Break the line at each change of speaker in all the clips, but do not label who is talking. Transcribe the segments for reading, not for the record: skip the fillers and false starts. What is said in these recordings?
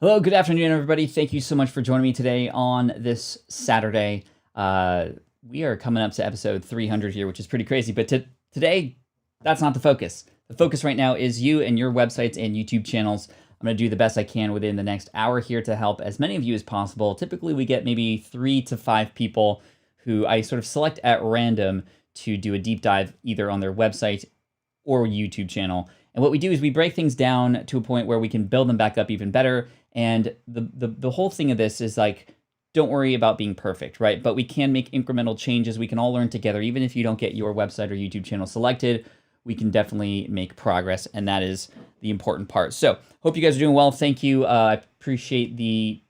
Hello, good afternoon, everybody. Thank you so much for joining me today on this Saturday. We are coming up to episode 300 here, which is pretty crazy. But today, that's not the focus. The focus right now is you and your websites and YouTube channels. I'm going to do the best I can within the next hour here to help as many of you as possible. Typically, we get maybe 3 to 5 people who I sort of select at random to do a deep dive either on their website or YouTube channel. And what we do is we break things down to a point where we can build them back up even better. And the whole thing of this is like, don't worry about being perfect, right? But we can make incremental changes. We can all learn together. Even if you don't get your website or YouTube channel selected, we can definitely make progress. And that is the important part. So hope you guys are doing well. Thank you. I appreciate the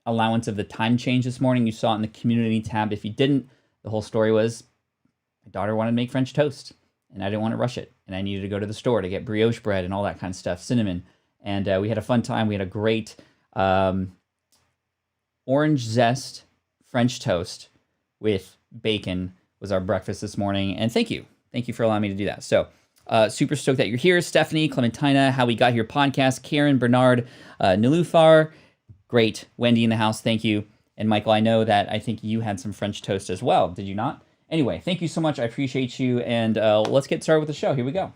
allowance of the time change this morning. You saw it in the community tab. If you didn't, the whole story was my daughter wanted to make French toast and I didn't want to rush it. And I needed to go to the store to get brioche bread and all that kind of stuff, cinnamon. And we had a fun time. We had a great orange zest French toast with bacon was our breakfast this morning. And thank you. Thank you for allowing me to do that. So super stoked that you're here. Stephanie, Clementina, How We Got Here podcast, Karen, Bernard, Nilufar, great. Wendy in the house, thank you. And Michael, I know that I think you had some French toast as well. Did you not? Anyway, thank you so much. I appreciate you. And let's get started with the show. Here we go.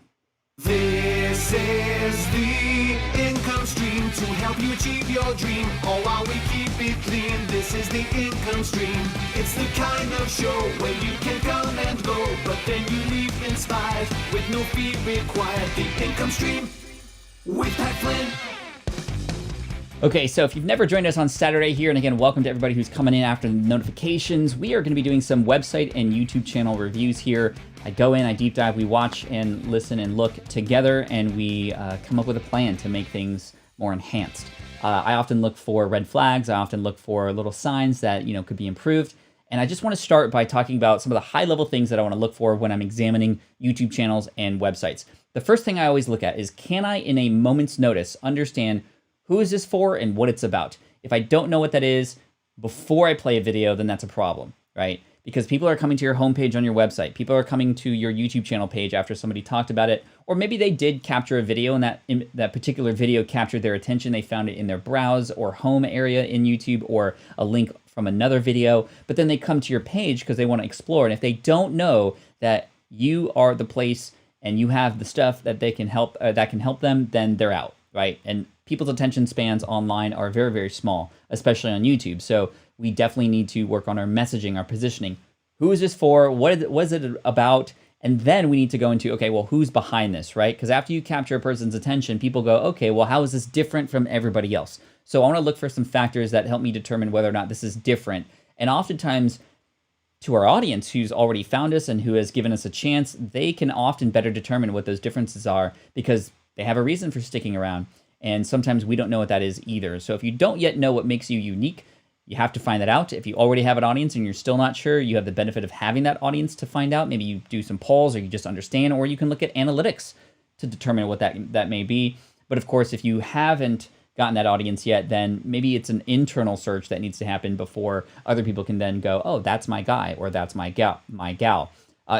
This is the income stream to help you achieve your dream, all while we keep it clean. This is the income stream. It's the kind of show where you can come and go, but then you leave inspired with no fee required. The income stream with Pat Flynn.
Okay, so if you've never joined us on Saturday here, and again, welcome to everybody who's coming in after the notifications. We are going to be doing some website and YouTube channel reviews here. I go in, I deep dive, we watch and listen and look together, and we come up with a plan to make things more enhanced. I often look for red flags. I often look for little signs that could be improved. And I just want to start by talking about some of the high-level things that I want to look for when I'm examining YouTube channels and websites. The first thing I always look at is, can I, in a moment's notice, understand who is this for and what it's about? If I don't know what that is before I play a video, then that's a problem, right? Because people are coming to your homepage on your website. People are coming to your YouTube channel page after somebody talked about it. Or maybe they did capture a video and that particular video captured their attention. They found it in their browse or home area in YouTube or a link from another video. But then they come to your page because they want to explore. And if they don't know that you are the place and you have the stuff that they can help them, then they're out, right? And people's attention spans online are very, very small, especially on YouTube. So we definitely need to work on our messaging, our positioning. Who is this for? What is it about? And then we need to go into, okay, well, who's behind this, right? Because after you capture a person's attention, people go, okay, well, how is this different from everybody else? So I want to look for some factors that help me determine whether or not this is different. And oftentimes, to our audience who's already found us and who has given us a chance, they can often better determine what those differences are because they have a reason for sticking around. And sometimes we don't know what that is either. So if you don't yet know what makes you unique, you have to find that out. If you already have an audience and you're still not sure, you have the benefit of having that audience to find out. Maybe you do some polls or you just understand, or you can look at analytics to determine what that may be. But of course, if you haven't gotten that audience yet, then maybe it's an internal search that needs to happen before other people can then go, oh, that's my guy or that's my gal.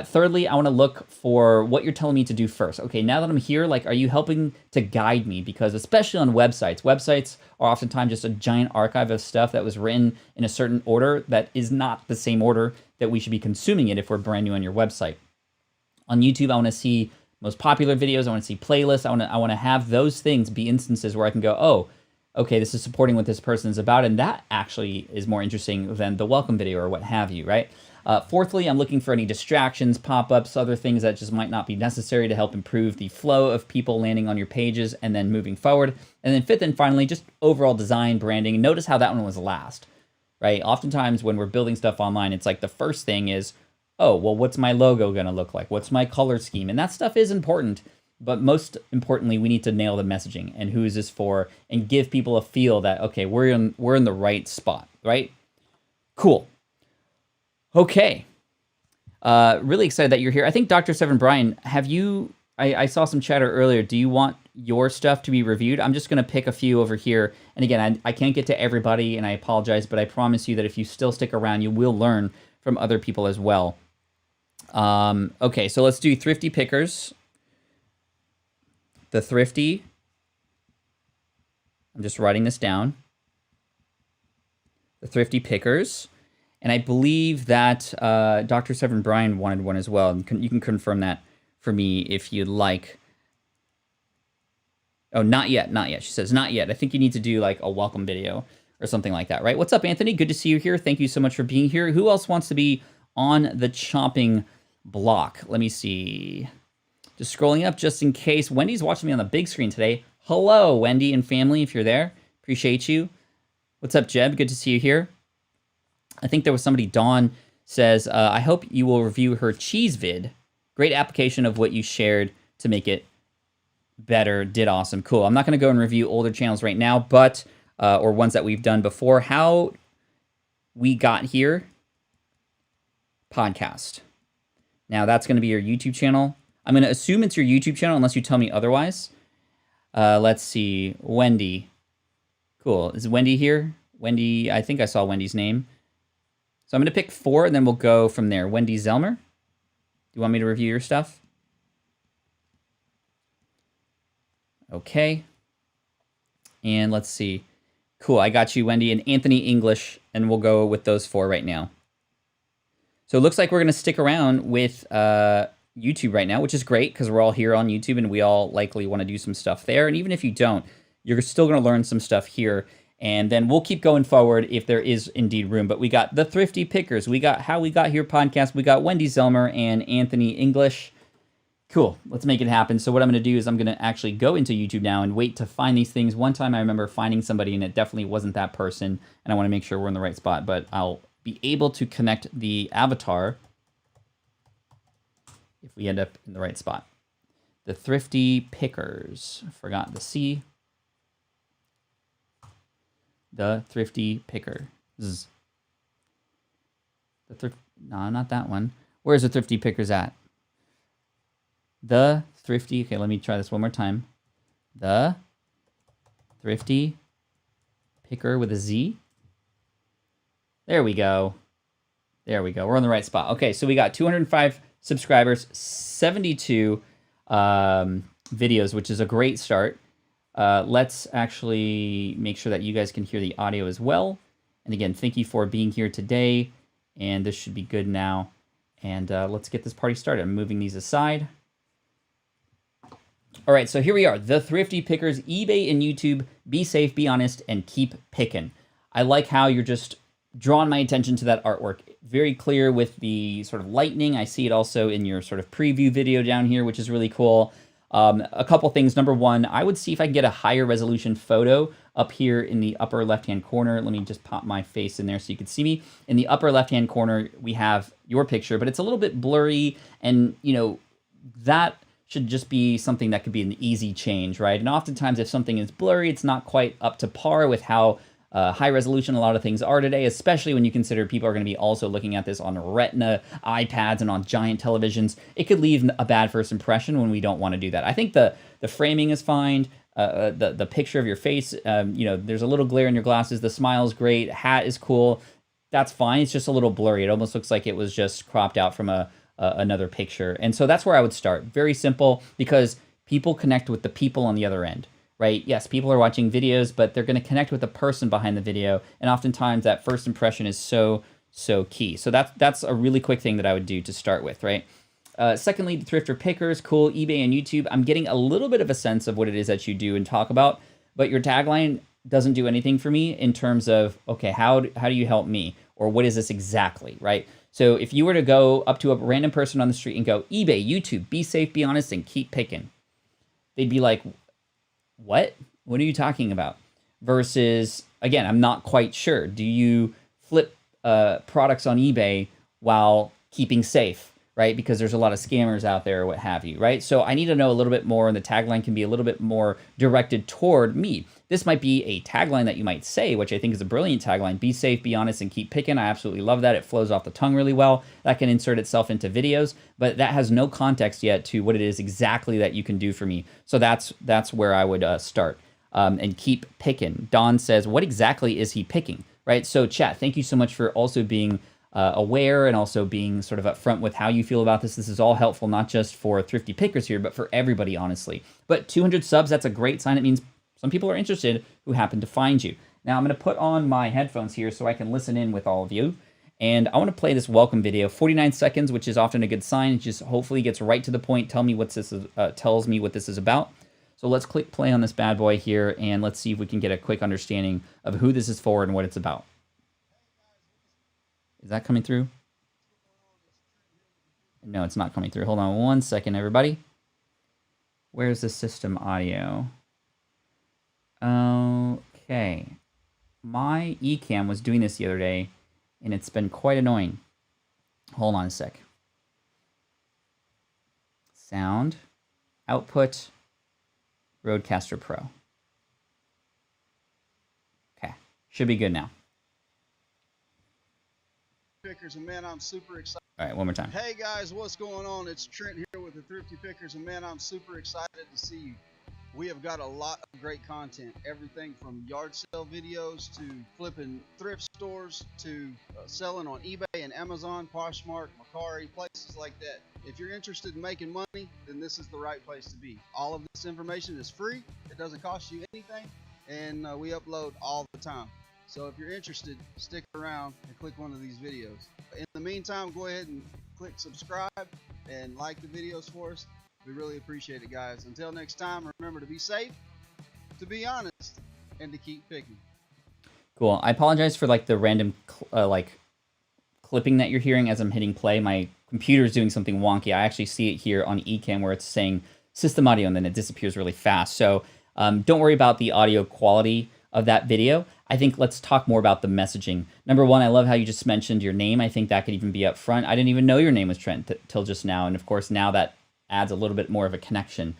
Thirdly, I want to look for what you're telling me to do first. Okay, now that I'm here, are you helping to guide me? Because especially on websites are oftentimes just a giant archive of stuff that was written in a certain order that is not the same order that we should be consuming it if we're brand new on your website. On YouTube, I want to see most popular videos. I want to see playlists. I want to have those things be instances where I can go, oh, okay, this is supporting what this person is about, and that actually is more interesting than the welcome video or what have you, right? Fourthly, I'm looking for any distractions, pop-ups, other things that just might not be necessary to help improve the flow of people landing on your pages and then moving forward. And then fifth and finally, just overall design, branding. Notice how that one was last, right? Oftentimes when we're building stuff online, it's like the first thing is, oh, well, what's my logo going to look like? What's my color scheme? And that stuff is important. But most importantly, we need to nail the messaging and who is this for and give people a feel that, okay, we're in the right spot, right? Cool. Okay. Really excited that you're here. I think Dr. Seven Brian, I saw some chatter earlier. Do you want your stuff to be reviewed? I'm just going to pick a few over here. And again, I can't get to everybody and I apologize, but I promise you that if you still stick around, you will learn from other people as well. Okay, so let's do Thrifty Pickers. The Thrifty. I'm just writing this down. the Thrifty Pickers. And I believe that Dr. Severin Bryan wanted one as well. You can confirm that for me if you'd like. Oh, not yet, not yet. She says, not yet. I think you need to do like a welcome video or something like that, right? What's up, Anthony? Good to see you here. Thank you so much for being here. Who else wants to be on the chopping block? Let me see. Just scrolling up just in case. Wendy's watching me on the big screen today. Hello, Wendy and family, if you're there. Appreciate you. What's up, Jeb? Good to see you here. I think there was somebody, Dawn says, I hope you will review her cheese vid. Great application of what you shared to make it better. Did awesome. Cool. I'm not going to go and review older channels right now, but, or ones that we've done before. How we got here, podcast. Now that's going to be your YouTube channel. I'm going to assume it's your YouTube channel unless you tell me otherwise. Let's see. Wendy. Cool. Is Wendy here? Wendy, I think I saw Wendy's name. So I'm going to pick 4, and then we'll go from there. Wendy Zelmer, do you want me to review your stuff? Okay. And let's see. Cool, I got you, Wendy, and Anthony English, and we'll go with those 4 right now. So it looks like we're going to stick around with YouTube right now, which is great because we're all here on YouTube, and we all likely want to do some stuff there. And even if you don't, you're still going to learn some stuff here. And then we'll keep going forward if there is indeed room. But we got the Thrifty Pickers. We got How We Got Here podcast. We got Wendy Zelmer and Anthony English. Cool. Let's make it happen. So what I'm going to do is I'm going to actually go into YouTube now and wait to find these things. One time I remember finding somebody and it definitely wasn't that person. And I want to make sure we're in the right spot. But I'll be able to connect the avatar if we end up in the right spot. The Thrifty Pickers. Forgot the C. The Thrifty Picker. No, not that one. Where's the Thrifty Pickers at? The Thrifty. Okay, let me try this one more time. The Thrifty Picker with a Z. There we go. There we go. We're on the right spot. Okay, so we got 205 subscribers, 72 videos, which is a great start. Let's actually make sure that you guys can hear the audio as well. And again, thank you for being here today. And this should be good now. And let's get this party started. I'm moving these aside. All right, so here we are. The Thrifty Pickers, eBay and YouTube. Be safe, be honest, and keep picking. I like how you're just drawing my attention to that artwork. Very clear with the sort of lightning. I see it also in your sort of preview video down here, which is really cool. A couple things. Number one, I would see if I can get a higher resolution photo up here in the upper left-hand corner. Let me just pop my face in there so you can see me. In the upper left-hand corner, we have your picture, but it's a little bit blurry, and you know that should just be something that could be an easy change, right? And oftentimes, if something is blurry, it's not quite up to par with how high resolution a lot of things are today, especially when you consider people are going to be also looking at this on Retina iPads and on giant televisions. It could leave a bad first impression when we don't want to do that. I think the framing is fine. The picture of your face, you know, there's a little glare in your glasses. The smile is great. Hat is cool. That's fine. It's just a little blurry. It almost looks like it was just cropped out from another picture. And so that's where I would start. Very simple, because people connect with the people on the other end. Right? Yes, people are watching videos, but they're going to connect with the person behind the video, and oftentimes that first impression is so key. So that's a really quick thing that I would do to start with, right? Secondly, the Thrifter Pickers, cool, eBay and YouTube. I'm getting a little bit of a sense of what it is that you do and talk about, but your tagline doesn't do anything for me in terms of, okay, how do you help me? Or what is this exactly, right? So if you were to go up to a random person on the street and go, eBay, YouTube, be safe, be honest, and keep picking, they'd be like, what are you talking about? Versus, again, I'm not quite sure. Do you flip products on eBay while keeping safe, right? Because there's a lot of scammers out there or what have you, right? So I need to know a little bit more, and the tagline can be a little bit more directed toward me. This might be a tagline that you might say, which I think is a brilliant tagline. Be safe, be honest, and keep picking. I absolutely love that. It flows off the tongue really well. That can insert itself into videos, but that has no context yet to what it is exactly that you can do for me. So that's where I would start. And keep picking. Don says, what exactly is he picking, right? So chat, thank you so much for also being aware and also being sort of upfront with how you feel about this. This is all helpful, not just for Thrifty Pickers here, but for everybody, honestly. But 200 subs, that's a great sign. It means some people are interested who happen to find you. Now I'm going to put on my headphones here so I can listen in with all of you. And I want to play this welcome video, 49 seconds, which is often a good sign. It just hopefully gets right to the point, tells me what this is about. So let's click play on this bad boy here, and let's see if we can get a quick understanding of who this is for and what it's about. Is that coming through? No, it's not coming through. Hold on one second, everybody. Where's the system audio? Okay. My eCam was doing this the other day, and it's been quite annoying. Hold on a sec. Sound, output, Rodecaster Pro. Okay, should be good now.
Pickers, and man, I'm super excited.
All right, one more time.
Hey guys, what's going on? It's Trent here with the Thrifty Pickers, and man, I'm super excited to see you. We have got a lot of great content, everything from yard sale videos to flipping thrift stores to selling on eBay and Amazon, Poshmark, Mercari, places like that. If you're interested in making money, then this is the right place to be. All of this information is free. It doesn't cost you anything, and we upload all the time. So if you're interested, stick around and click one of these videos. In the meantime, go ahead and click subscribe and like the videos for us. We really appreciate it, guys. Until next time, remember to be safe, to be honest, and to keep picking.
Cool. I apologize for like the random clipping that you're hearing as I'm hitting play. My computer is doing something wonky. I actually see it here on eCam where it's saying system audio and then it disappears really fast. So don't worry about the audio quality of that video. I think let's talk more about the messaging. Number one, I love how you just mentioned your name. I think that could even be up front. I didn't even know your name was Trent till just now. And of course, now that adds a little bit more of a connection.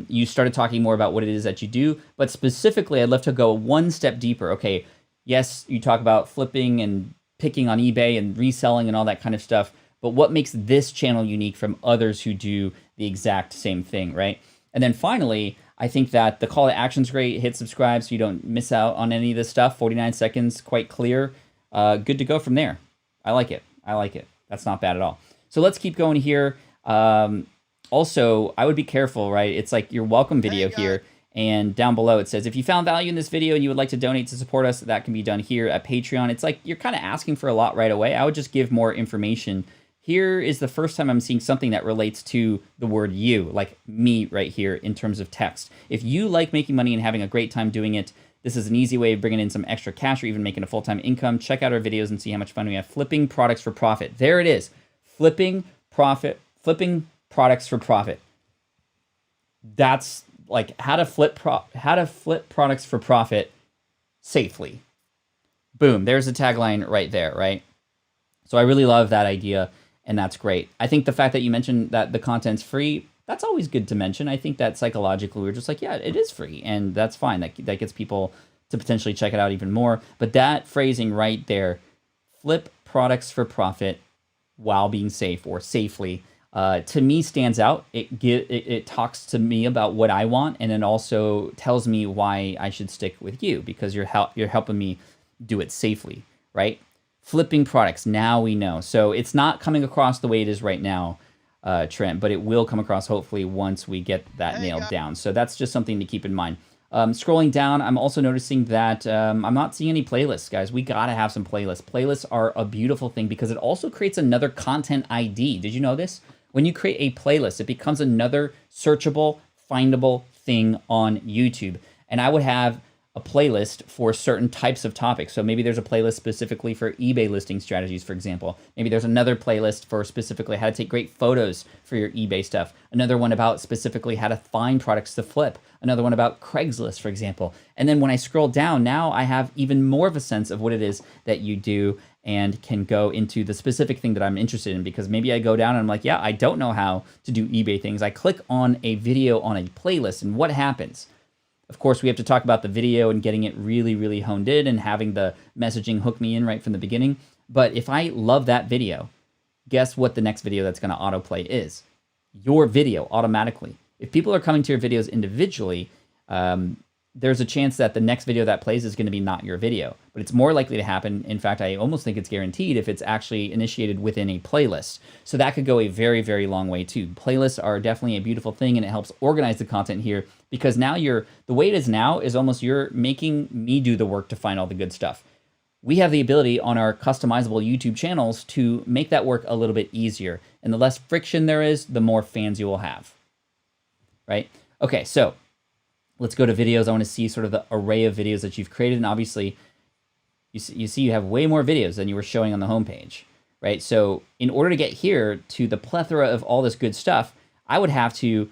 You started talking more about what it is that you do, but specifically, I'd love to go one step deeper. Okay, yes, you talk about flipping and picking on eBay and reselling and all that kind of stuff, but what makes this channel unique from others who do the exact same thing, right? And then finally, I think that the call to action's great. Hit subscribe so you don't miss out on any of this stuff. 49 seconds, quite clear. Good to go from there. I like it. I like it. That's not bad at all. So let's keep going here. Also, I would be careful, right? It's like your welcome video here, and down below it says, if you found value in this video and you would like to donate to support us, that can be done here at Patreon. It's like you're kind of asking for a lot right away. I would just give more information. Here is the first time I'm seeing something that relates to the word you, like me right here in terms of text. If you like making money and having a great time doing it, this is an easy way of bringing in some extra cash or even making a full-time income. Check out our videos and see how much fun we have flipping products for profit. There it is. Flipping products for profit. That's like how to flip products for profit safely. Boom, there's the tagline right there, right? So I really love that idea, and that's great. I think the fact that you mentioned that the content's free, that's always good to mention. I think that psychologically we're just like, yeah, it is free, and that's fine. That gets people to potentially check it out even more. But that phrasing right there, flip products for profit while being safe or safely, to me stands out. It talks to me about what I want, and then also tells me why I should stick with you, because you're helping me do it safely, right? Flipping products, now we know. So it's not coming across the way it is right now, Trent, but it will come across hopefully once we get that nailed down. So that's just something to keep in mind. Scrolling down, I'm also noticing that I'm not seeing any playlists, guys. We gotta have some playlists. Playlists are a beautiful thing because it also creates another content ID. Did you know this? When you create a playlist, it becomes another searchable, findable thing on YouTube. And I would have a playlist for certain types of topics. So maybe there's a playlist specifically for eBay listing strategies, for example. Maybe there's another playlist for specifically how to take great photos for your eBay stuff. Another one about specifically how to find products to flip. Another one about Craigslist, for example. And then when I scroll down, now I have even more of a sense of what it is that you do and can go into the specific thing that I'm interested in, because maybe I go down and I'm like, yeah, I don't know how to do eBay things. I click on a video on a playlist, and what happens? Of course, we have to talk about the video and getting it really, really honed in and having the messaging hook me in right from the beginning. But if I love that video, guess what the next video that's going to autoplay is? Your video automatically. If people are coming to your videos individually, there's a chance that the next video that plays is going to be not your video. But it's more likely to happen. In fact, I almost think it's guaranteed if it's actually initiated within a playlist. So that could go a very, very long way too. Playlists are definitely a beautiful thing, and it helps organize the content here, because now the way it is now is almost you're making me do the work to find all the good stuff. We have the ability on our customizable YouTube channels to make that work a little bit easier. And the less friction there is, the more fans you will have, right? Okay, so let's go to videos. I want to see sort of the array of videos that you've created. And obviously, you see you have way more videos than you were showing on the homepage, right? So in order to get here to the plethora of all this good stuff, I would have to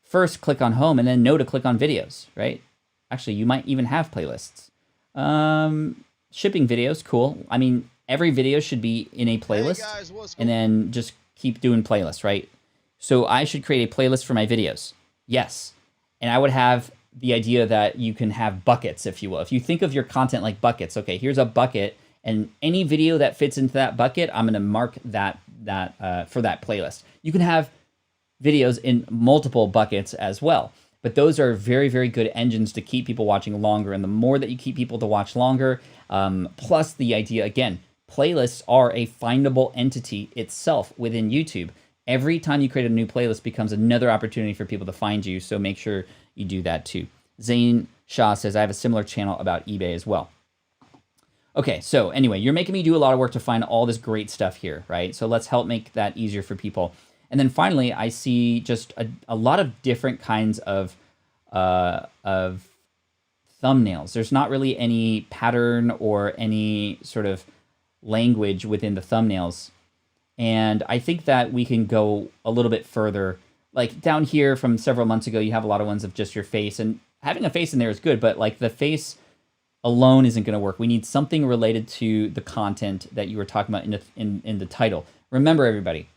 first click on home and then know to click on videos, right? Actually, you might even have playlists. Shipping videos, cool. I mean, every video should be in a playlist,
Hey guys, what's
and then just keep doing playlists, right? So I should create a playlist for my videos. Yes. And I would have the idea that you can have buckets, if you will. If you think of your content like buckets, okay, here's a bucket, and any video that fits into that bucket, I'm gonna mark that for that playlist. You can have videos in multiple buckets as well. But those are very, very good engines to keep people watching longer. And the more that you keep people to watch longer, plus the idea, again, playlists are a findable entity itself within YouTube. Every time you create a new playlist becomes another opportunity for people to find you. So make sure you do that too. Zane Shaw says, I have a similar channel about eBay as well. Okay, so anyway, you're making me do a lot of work to find all this great stuff here, right? So let's help make that easier for people. And then finally, I see just a lot of different kinds of thumbnails. There's not really any pattern or any sort of language within the thumbnails. And I think that we can go a little bit further. Like down here from several months ago, you have a lot of ones of just your face. And having a face in there is good, but like the face alone isn't going to work. We need something related to the content that you were talking about in the title. Remember, everybody,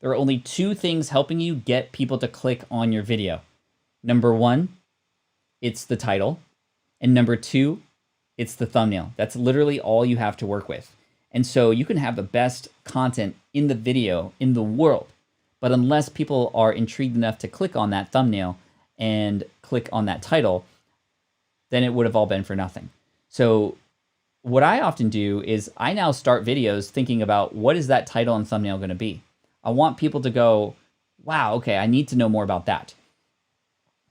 there are only two things helping you get people to click on your video. Number one, it's the title. And number two, it's the thumbnail. That's literally all you have to work with. And so you can have the best content in the video in the world, but unless people are intrigued enough to click on that thumbnail and click on that title, then it would have all been for nothing. So what I often do is I now start videos thinking about what is that title and thumbnail going to be. I want people to go, wow, okay, I need to know more about that.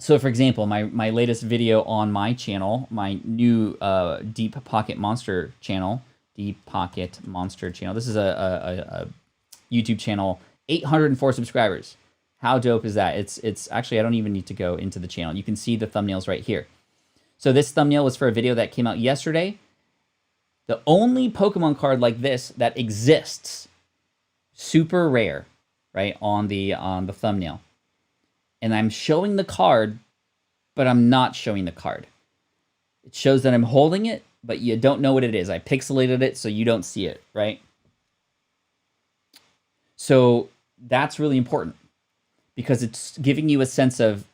So for example, my latest video on my channel, my new Deep Pocket Monster channel, this is a YouTube channel, 804 subscribers. How dope is that? It's actually, I don't even need to go into the channel. You can see the thumbnails right here. So this thumbnail was for a video that came out yesterday. The only Pokemon card like this that exists, super rare, right, on the thumbnail. And I'm showing the card, but I'm not showing the card. It shows that I'm holding it, but you don't know what it is. I pixelated it so you don't see it, right? So that's really important because it's giving you a sense of,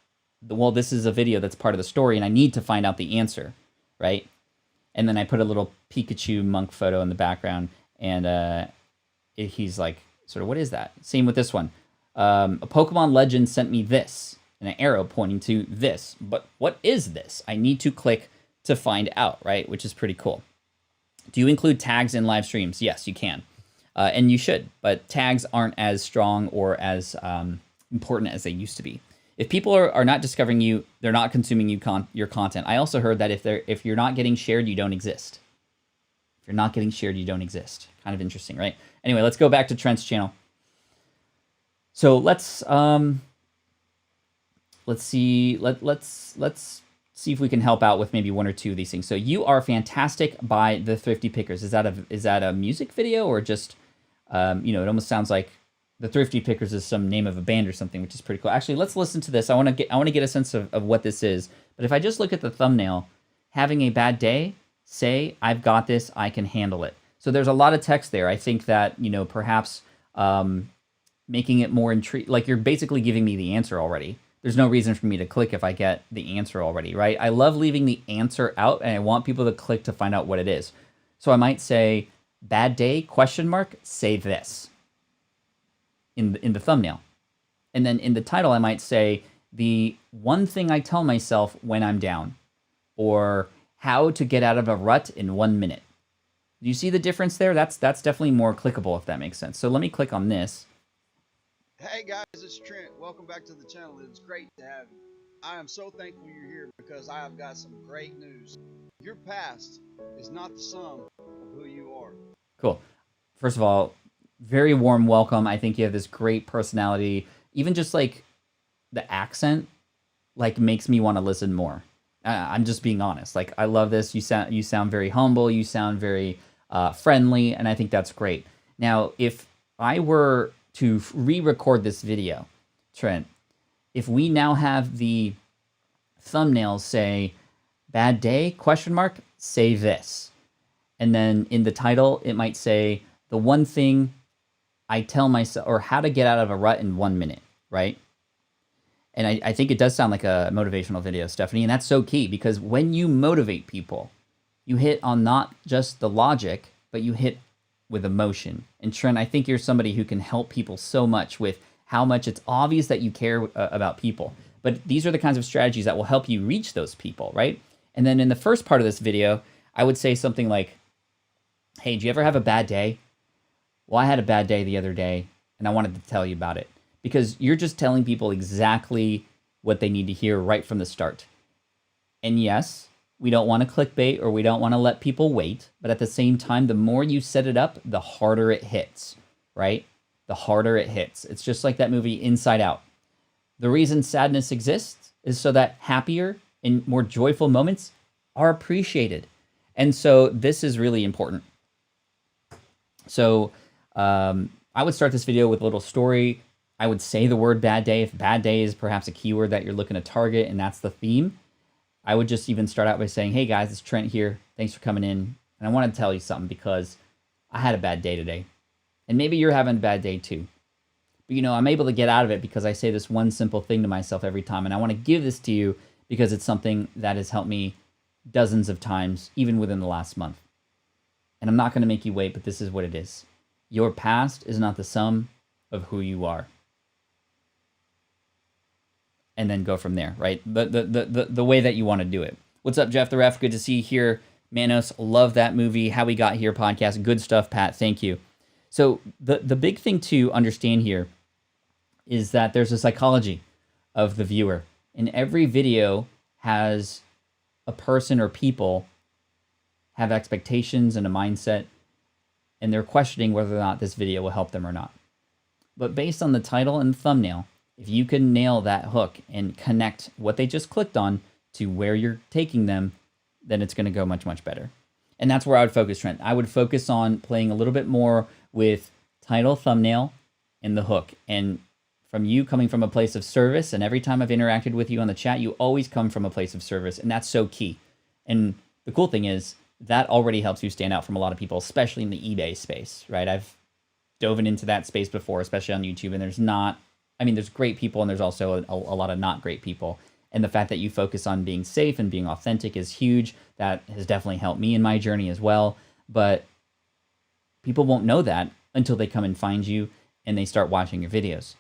well, this is a video that's part of the story and I need to find out the answer, right? And then I put a little Pikachu monk photo in the background and he's like, sort of, what is that? Same with this one. A Pokemon legend sent me this, and an arrow pointing to this. But what is this? I need to click to find out, right? Which is pretty cool. Do you include tags in live streams? Yes, you can. And you should, but tags aren't as strong or as important as they used to be. If people are not discovering you, they're not consuming your content. I also heard that if you're not getting shared, you don't exist. If you're not getting shared, you don't exist. Kind of interesting, right? Anyway, let's go back to Trent's channel. So let's see if we can help out with maybe one or two of these things. So you are fantastic by the Thrifty Pickers. Is that a music video or just it almost sounds like the Thrifty Pickers is some name of a band or something, which is pretty cool. Actually, let's listen to this. I want to get a sense of what this is. But if I just look at the thumbnail, having a bad day, say I've got this, I can handle it. So there's a lot of text there. I think that perhaps making it more intriguing, like you're basically giving me the answer already. There's no reason for me to click if I get the answer already, right? I love leaving the answer out, and I want people to click to find out what it is. So I might say, bad day, ? Say this in the thumbnail. And then in the title, I might say, the one thing I tell myself when I'm down. or how to get out of a rut in 1 minute. Do you see the difference there? That's definitely more clickable, if that makes sense. So let me click on this.
Hey guys, it's Trent. Welcome back to the channel. It's great to have you. I am so thankful you're here because I have got some great news. Your past is not the sum of who you are.
Cool. First of all, very warm welcome. I think you have this great personality. Even just like the accent, like makes me want to listen more. I'm just being honest. Like I love this. You sound very humble. You sound very friendly, and I think that's great. Now, if I were to re-record this video, Trent, if we now have the thumbnails say "bad day?" ? Say this, and then in the title it might say the one thing I tell myself, or how to get out of a rut in 1 minute, right? And I think it does sound like a motivational video, Stephanie, and that's so key because when you motivate people, you hit on not just the logic, but you hit with emotion. And Trent, I think you're somebody who can help people so much with how much it's obvious that you care about people. But these are the kinds of strategies that will help you reach those people, right? And then in the first part of this video, I would say something like, hey, do you ever have a bad day? Well, I had a bad day the other day, and I wanted to tell you about it. Because you're just telling people exactly what they need to hear right from the start. And yes, we don't want to clickbait or we don't want to let people wait. But at the same time, the more you set it up, the harder it hits, right? The harder it hits. It's just like that movie Inside Out. The reason sadness exists is so that happier and more joyful moments are appreciated. And so this is really important. So I would start this video with a little story. I would say the word bad day. If bad day is perhaps a keyword that you're looking to target and that's the theme, I would just even start out by saying, hey guys, it's Trent here. Thanks for coming in. And I want to tell you something because I had a bad day today. And maybe you're having a bad day too. But you know, I'm able to get out of it because I say this one simple thing to myself every time. And I want to give this to you because it's something that has helped me dozens of times, even within the last month. And I'm not going to make you wait, but this is what it is. Your past is not the sum of who you are. And then go from there, right? The way that you want to do it. What's up, Jeff the Ref? Good to see you here. Manos, love that movie. How We Got Here podcast. Good stuff, Pat. Thank you. So the big thing to understand here is that there's a psychology of the viewer. And every video has a person or people have expectations and a mindset, and they're questioning whether or not this video will help them or not. But based on the title and thumbnail, if you can nail that hook and connect what they just clicked on to where you're taking them, then it's going to go much, much better. And that's where I would focus, Trent. I would focus on playing a little bit more with title, thumbnail, and the hook. And from you coming from a place of service, and every time I've interacted with you on the chat, you always come from a place of service, and that's so key. And the cool thing is that already helps you stand out from a lot of people, especially in the eBay space, right? I've dove into that space before, especially on YouTube, and there's great people and there's also a lot of not great people. And the fact that you focus on being safe and being authentic is huge. That has definitely helped me in my journey as well. But people won't know that until they come and find you and they start watching your videos.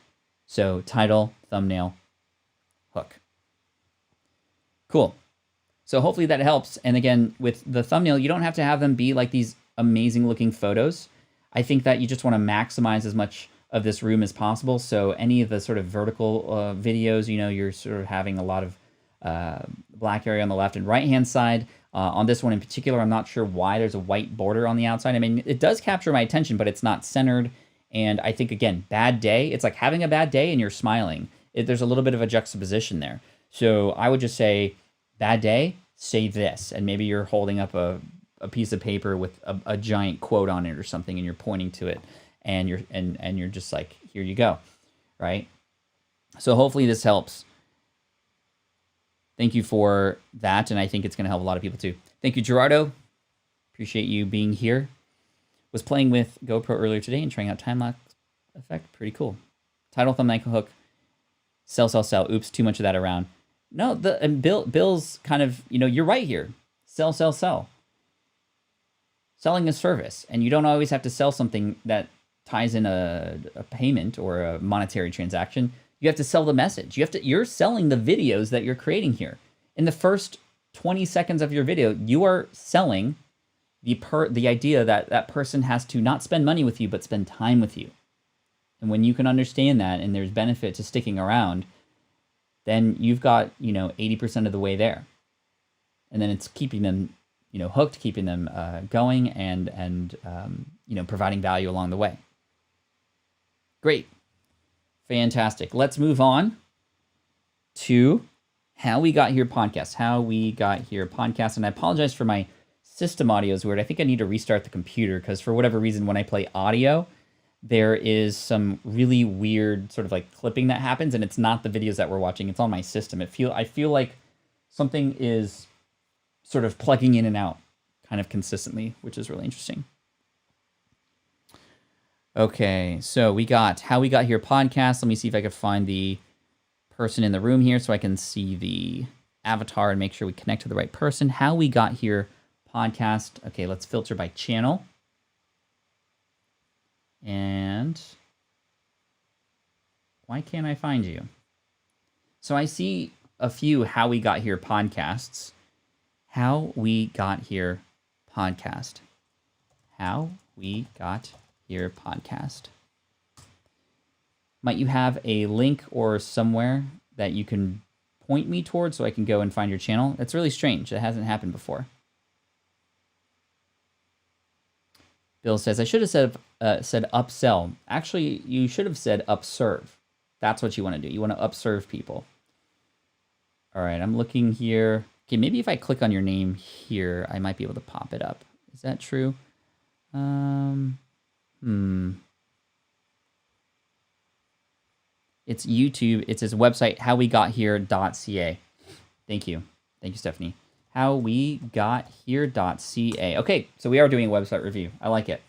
So title, thumbnail, hook. Cool. So hopefully that helps. And again, with the thumbnail, you don't have to have them be like these amazing looking photos. I think that you just want to maximize as much of this room as possible. So any of the sort of vertical videos, you're sort of having a lot of black area on the left and right-hand side. On this one in particular, I'm not sure why there's a white border on the outside. I mean, it does capture my attention, but it's not centered. And I think, again, bad day, it's like having a bad day and you're smiling. There's a little bit of a juxtaposition there. So I would just say, bad day, say this. And maybe you're holding up a piece of paper with a giant quote on it or something, and you're pointing to it. And you're just like, here you go, right? So hopefully this helps. Thank you for that, and I think it's going to help a lot of people too. Thank you, Gerardo. Appreciate you being here. Was playing with GoPro earlier today and trying out time-lapse effect. Pretty cool. Title, thumbnail, hook. Sell, sell, sell. Oops, too much of that around. No, Bill's kind of, you're right here. Sell, sell, sell. Selling a service, and you don't always have to sell something that ties in a payment or a monetary transaction. You have to sell the message. You're selling the videos that you're creating here. In the first 20 seconds of your video, you are selling the idea that that person has to not spend money with you, but spend time with you. And when you can understand that and there's benefit to sticking around, then you've got, 80% of the way there. And then it's keeping them, hooked, keeping them going and providing value along the way. Great. Fantastic. Let's move on to How We Got Here podcast. How We Got Here podcast. And I apologize for my system audio is weird. I think I need to restart the computer because for whatever reason, when I play audio, there is some really weird sort of like clipping that happens, and it's not the videos that we're watching. It's on my system. I feel like something is sort of plugging in and out kind of consistently, which is really interesting. Okay, so we got How We Got Here podcast. Let me see if I can find the person in the room here so I can see the avatar and make sure we connect to the right person. How We Got Here podcast. Okay, let's filter by channel. And why can't I find you? So I see a few How We Got Here podcasts. How We Got Here podcast. How We Got Here podcast. Might you have a link or somewhere that you can point me towards so I can go and find your channel? That's really strange. It hasn't happened before. Bill says, I should have said upsell. Actually, you should have said upserve. That's what you want to do. You want to upserve people. All right, I'm looking here. Okay, maybe if I click on your name here, I might be able to pop it up. Is that true? It's YouTube. It's his website, howwegothere.ca. Thank you. Thank you, Stephanie. Howwegothere.ca. Okay, so we are doing a website review. I like it.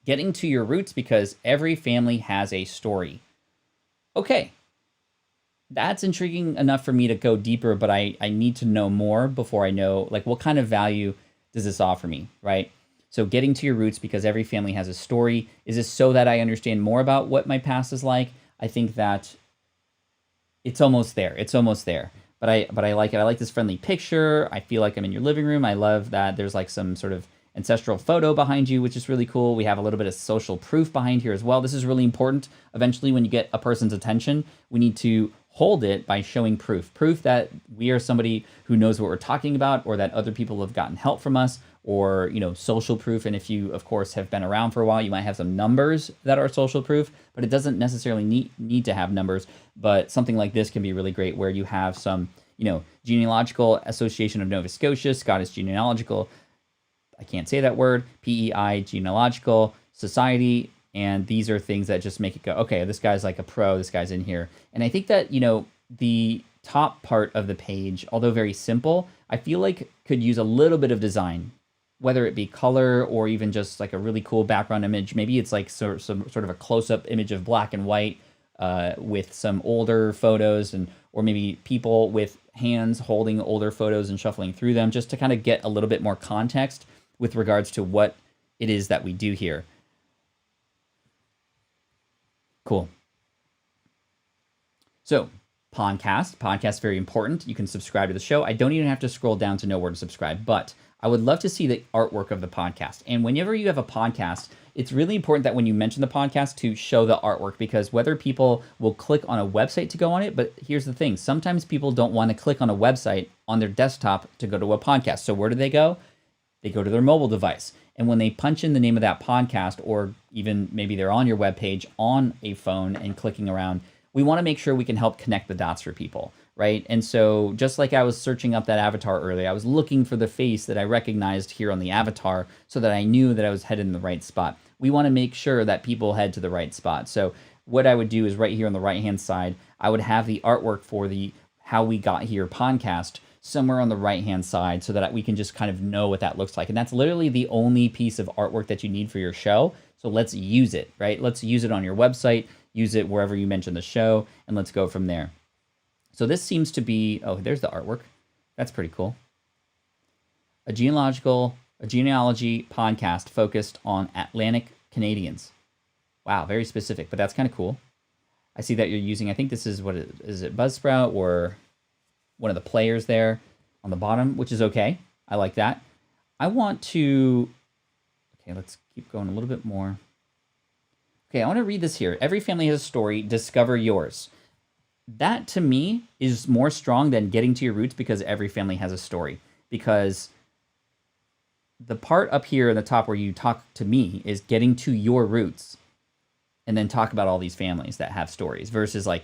Getting to your roots because every family has a story. Okay, that's intriguing enough for me to go deeper, but I need to know more before I know, like, what kind of value does this offer me, right? So getting to your roots because every family has a story. Is this so that I understand more about what my past is like? I think that it's almost there. It's almost there. But I like it. I like this friendly picture. I feel like I'm in your living room. I love that there's like some sort of ancestral photo behind you, which is really cool. We have a little bit of social proof behind here as well. This is really important. Eventually, when you get a person's attention, we need to hold it by showing proof. Proof that we are somebody who knows what we're talking about, or that other people have gotten help from us, or, social proof. And if you, of course, have been around for a while, you might have some numbers that are social proof, but it doesn't necessarily need to have numbers. But something like this can be really great where you have some, Genealogical Association of Nova Scotia, Scottish Genealogical, I can't say that word, PEI, Genealogical Society, and these are things that just make it go, okay, this guy's like a pro, this guy's in here. And I think that, the top part of the page, although very simple, I feel like could use a little bit of design, whether it be color or even just like a really cool background image. Maybe it's like some sort of a close-up image of black and white with some older photos, or maybe people with hands holding older photos and shuffling through them, just to kind of get a little bit more context with regards to what it is that we do here. Cool. So, podcast, very important. You can subscribe to the show. I don't even have to scroll down to know where to subscribe, but I would love to see the artwork of the podcast. And whenever you have a podcast, it's really important that when you mention the podcast to show the artwork, because whether people will click on a website to go on it, but here's the thing, sometimes people don't want to click on a website on their desktop to go to a podcast. So where do they go? They go to their mobile device. And when they punch in the name of that podcast, or even maybe they're on your webpage on a phone and clicking around, we want to make sure we can help connect the dots for people, right? And so just like I was searching up that avatar earlier, I was looking for the face that I recognized here on the avatar so that I knew that I was headed in the right spot. We want to make sure that people head to the right spot. So what I would do is right here on the right-hand side, I would have the artwork for the How We Got Here podcast somewhere on the right-hand side so that we can just kind of know what that looks like. And that's literally the only piece of artwork that you need for your show. So let's use it, right? Let's use it on your website, use it wherever you mention the show, and let's go from there. So this seems to be, oh, there's the artwork. That's pretty cool. A genealogy podcast focused on Atlantic Canadians. Wow, very specific, but that's kind of cool. I see that you're using, I think this is, is it Buzzsprout or one of the players there? on the bottom, which is okay. I like that. I want to, okay, let's keep going a little bit more. Okay, I want to read this here. Every family has a story. Discover yours. That to me is more strong than getting to your roots, because every family has a story. Because the part up here in the top where you talk to me is getting to your roots and then talk about all these families that have stories, versus like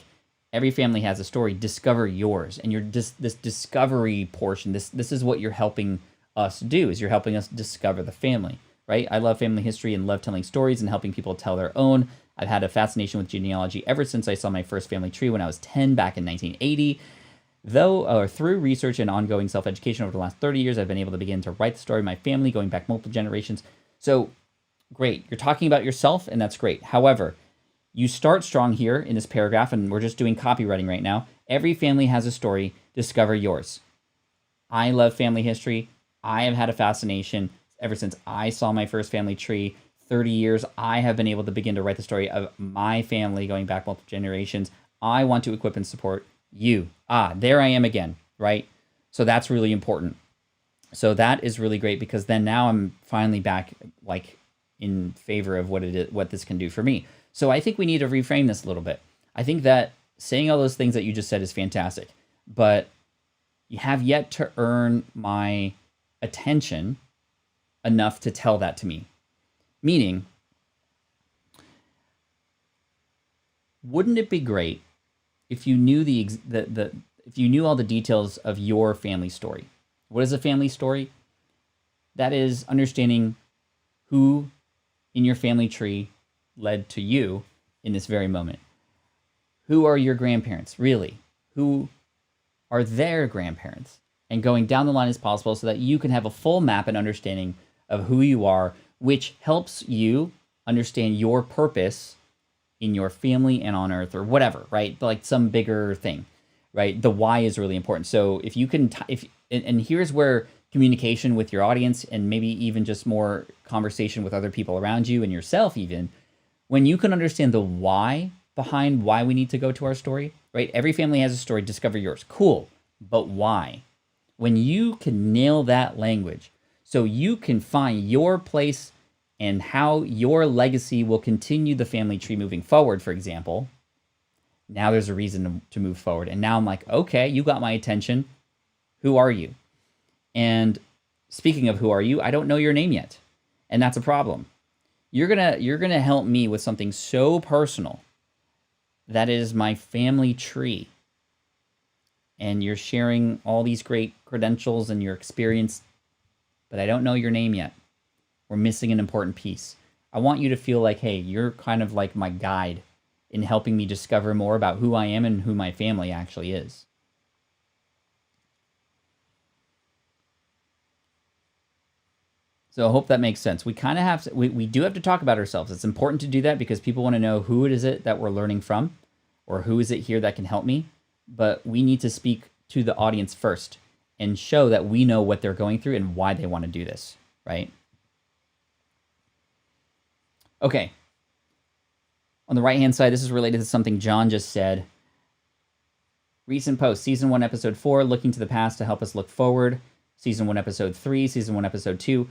every family has a story. Discover yours. And you're just this discovery portion. This is what you're helping us do, is you're helping us discover the family, right? I love family history and love telling stories and helping people tell their own. I've had a fascination with genealogy ever since I saw my first family tree when I was 10 back in 1980. Through research and ongoing self-education over the last 30 years, I've been able to begin to write the story of my family going back multiple generations. So great. You're talking about yourself, and that's great. However, you start strong here in this paragraph, and we're just doing copywriting right now. Every family has a story. Discover yours. I love family history. I have had a fascination ever since I saw my first family tree. 30 years, I have been able to begin to write the story of my family going back multiple generations. I want to equip and support you. There I am again, right? So that's really important. So that is really great, because then now I'm finally back like in favor of what it is, what this can do for me. So I think we need to reframe this a little bit. I think that saying all those things that you just said is fantastic, but you have yet to earn my attention enough to tell that to me. Meaning, wouldn't it be great if you knew if you knew all the details of your family story? What is a family story? That is understanding who in your family tree led to you in this very moment. Who are your grandparents, really? Who are their grandparents? And going down the line as possible so that you can have a full map and understanding of who you are, which helps you understand your purpose in your family and on earth, or whatever, right? Like some bigger thing, right? The why is really important. So if you can, and here's where communication with your audience, and maybe even just more conversation with other people around you and yourself even, when you can understand the why behind why we need to go to our story, right? Every family has a story. Discover yours. Cool. But why? When you can nail that language, so you can find your place and how your legacy will continue the family tree moving forward, for example, now there's a reason to move forward. And now I'm like, okay, you got my attention. Who are you? And speaking of who are you, I don't know your name yet. And that's a problem. You're gonna help me with something so personal. That is my family tree. And you're sharing all these great credentials and your experience, but I don't know your name yet. We're missing an important piece. I want you to feel like, hey, you're kind of like my guide in helping me discover more about who I am and who my family actually is. So I hope that makes sense. We kind of have to, we do have to talk about ourselves. It's important to do that because people want to know who it is that we're learning from, or who is it here that can help me. But we need to speak to the audience first and show that we know what they're going through and why they want to do this, right? Okay. On the right-hand side, this is related to something John just said. Recent post, Season 1, Episode 4, looking to the past to help us look forward. Season 1, Episode 3, Season 1, Episode 2.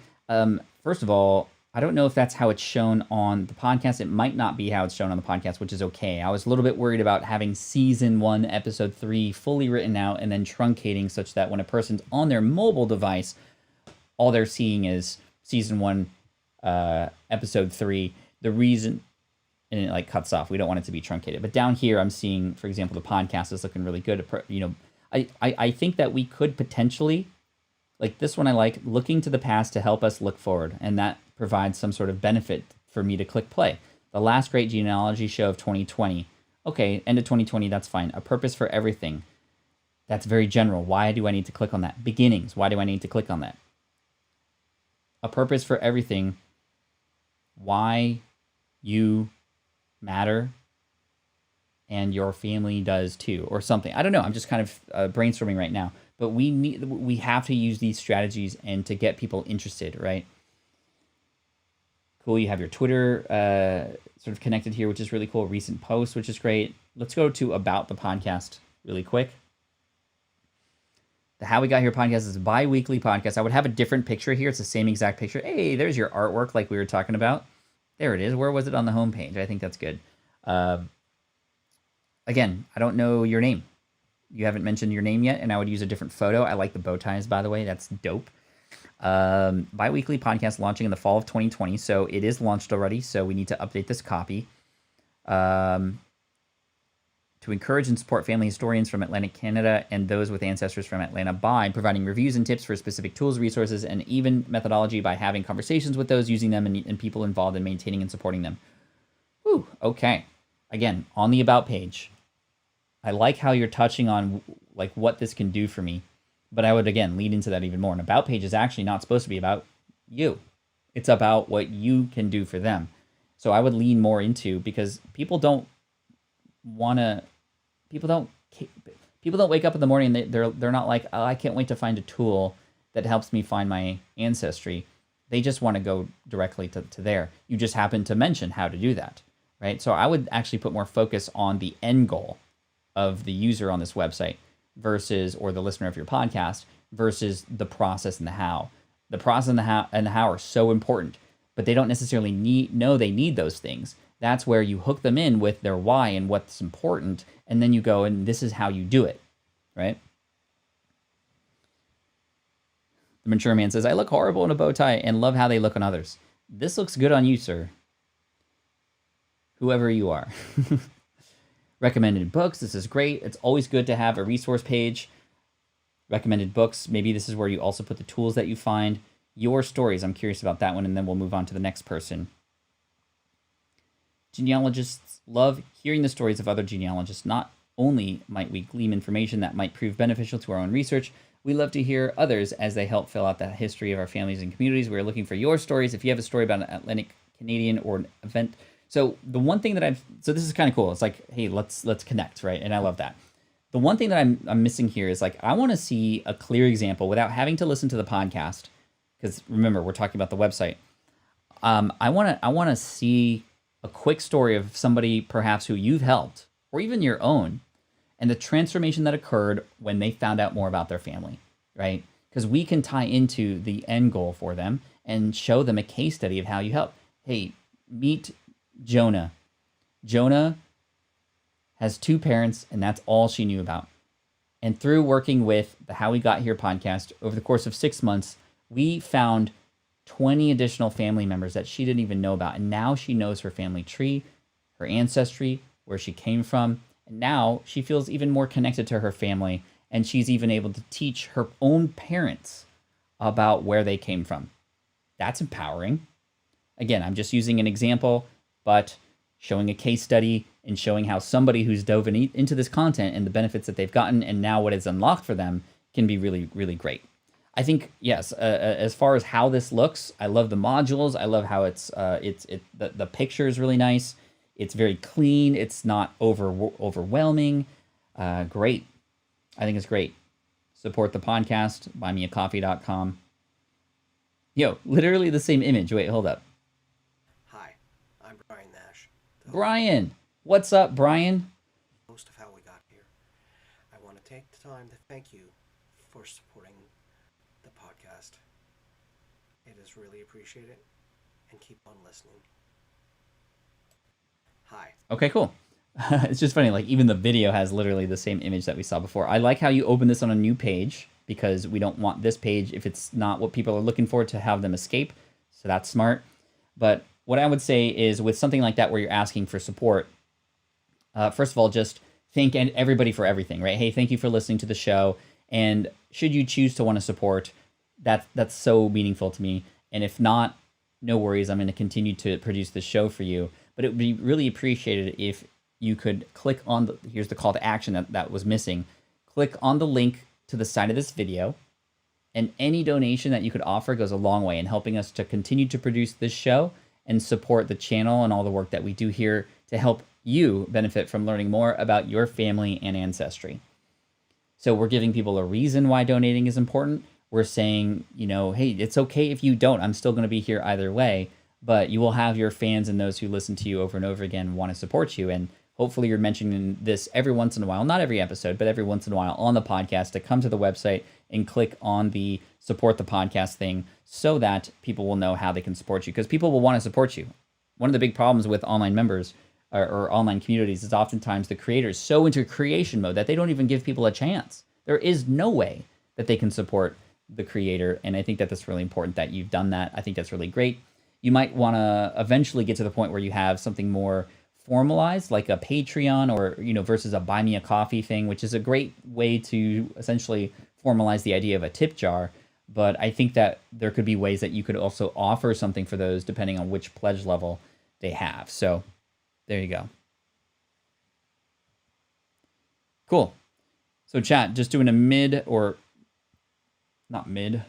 First of all, I don't know if that's how it's shown on the podcast. It might not be how it's shown on the podcast, which is okay. I was a little bit worried about having Season 1, Episode 3 fully written out and then truncating such that when a person's on their mobile device, all they're seeing is Season 1, Episode 3. The reason... and it like cuts off. We don't want it to be truncated. But down here, I'm seeing, for example, the podcast is looking really good. You know, I think that we could potentially, like this one I like, looking to the past to help us look forward. And that provides some sort of benefit for me to click play. The last great genealogy show of 2020. Okay, end of 2020, that's fine. A purpose for everything. That's very general. Why do I need to click on that? Beginnings. Why do I need to click on that? A purpose for everything. Why you matter and your family does too, or something. I don't know. I'm just kind of brainstorming right now. But we have to use these strategies and to get people interested, right? Cool. You have your Twitter sort of connected here, which is really cool. Recent posts, which is great. Let's go to about the podcast really quick. The How We Got Here podcast is a bi-weekly podcast. I would have a different picture here. It's the same exact picture. Hey, there's your artwork like we were talking about. There it is. Where was it on the homepage? I think that's good. Again, I don't know your name. You haven't mentioned your name yet, and I would use a different photo. I like the bow ties, by the way. That's dope. Bi-weekly podcast launching in the fall of 2020. So it is launched already, so we need to update this copy. To encourage and support family historians from Atlantic Canada and those with ancestors from Atlanta by providing reviews and tips for specific tools, resources, and even methodology by having conversations with those using them and people involved in maintaining and supporting them. Whew, okay. Again, on the About page, I like how you're touching on like what this can do for me, but I would, again, lead into that even more. An About page is actually not supposed to be about you. It's about what you can do for them. So I would lean more into, because people don't wake up in the morning and they're not like, oh, I can't wait to find a tool that helps me find my ancestry. They just want to go directly to there. You just happen to mention how to do that, right? So I would actually put more focus on the end goal of the user on this website or the listener of your podcast versus the process and the how. The process and the how are so important, but they don't necessarily know they need those things. That's where you hook them in with their why and what's important, and then you go, and this is how you do it, right? The mature man says, I look horrible in a bow tie and love how they look on others. This looks good on you, sir. Whoever you are. Recommended books. This is great. It's always good to have a resource page. Recommended books. Maybe this is where you also put the tools that you find. Your stories. I'm curious about that one, and then we'll move on to the next person. Genealogists love hearing the stories of other genealogists. Not only might we glean information that might prove beneficial to our own research, we love to hear others as they help fill out the history of our families and communities. We're looking for your stories. If you have a story about an Atlantic Canadian or an event. So the one thing that so this is kind of cool. It's like, hey, let's connect, right? And I love that. The one thing that I'm missing here is like, I want to see a clear example without having to listen to the podcast. Because remember, we're talking about the website. I want to see a quick story of somebody perhaps who you've helped, or even your own, and the transformation that occurred when they found out more about their family, right? Because we can tie into the end goal for them and show them a case study of how you help. Hey, meet Jonah. Jonah has 2 parents, and that's all she knew about. And through working with the How We Got Here podcast over the course of 6 months, we found 20 additional family members that she didn't even know about. And now she knows her family tree, her ancestry, where she came from. And now she feels even more connected to her family. And she's even able to teach her own parents about where they came from. That's empowering. Again, I'm just using an example, but showing a case study and showing how somebody who's dove into this content and the benefits that they've gotten and now what is unlocked for them can be really, really great. I think, yes, as far as how this looks, I love the modules. I love how the picture is really nice. It's very clean. It's not overwhelming. Great. I think it's great. Support the podcast, buymeacoffee.com. Yo, literally the same image. Wait, hold up.
Hi, I'm Brian Nash.
Brian. What's up, Brian?
Most of How We Got Here. I want to take the time to thank you for supporting the podcast. It is really appreciated, and keep on listening. Hi.
Okay, cool. It's just funny, like even the video has literally the same image that we saw before. I like how you open this on a new page because we don't want this page, if it's not what people are looking for, to have them escape. So that's smart. But what I would say is with something like that where you're asking for support, first of all, just thank everybody for everything, right? Hey, thank you for listening to the show. And should you choose to want to support, that's so meaningful to me. And if not, no worries. I'm going to continue to produce this show for you. But it would be really appreciated if you could click on here's the call to action that was missing. Click on the link to the side of this video, and any donation that you could offer goes a long way in helping us to continue to produce this show and support the channel and all the work that we do here to help you benefit from learning more about your family and ancestry. So we're giving people a reason why donating is important. We're saying, hey, it's okay if you don't. I'm still going to be here either way, but you will have your fans and those who listen to you over and over again want to support you. And hopefully you're mentioning this every once in a while, not every episode, but every once in a while on the podcast to come to the website and click on the support the podcast thing so that people will know how they can support you, because people will want to support you. One of the big problems with online members or online communities is oftentimes the creators so into creation mode that they don't even give people a chance. There is no way that they can support the creator, and I think that that's really important that you've done that. I think that's really great. You might want to eventually get to the point where you have something more formalized, like a Patreon or, versus a buy me a coffee thing, which is a great way to essentially formalize the idea of a tip jar. But I think that there could be ways that you could also offer something for those depending on which pledge level they have. So there you go. Cool. So chat, just doing a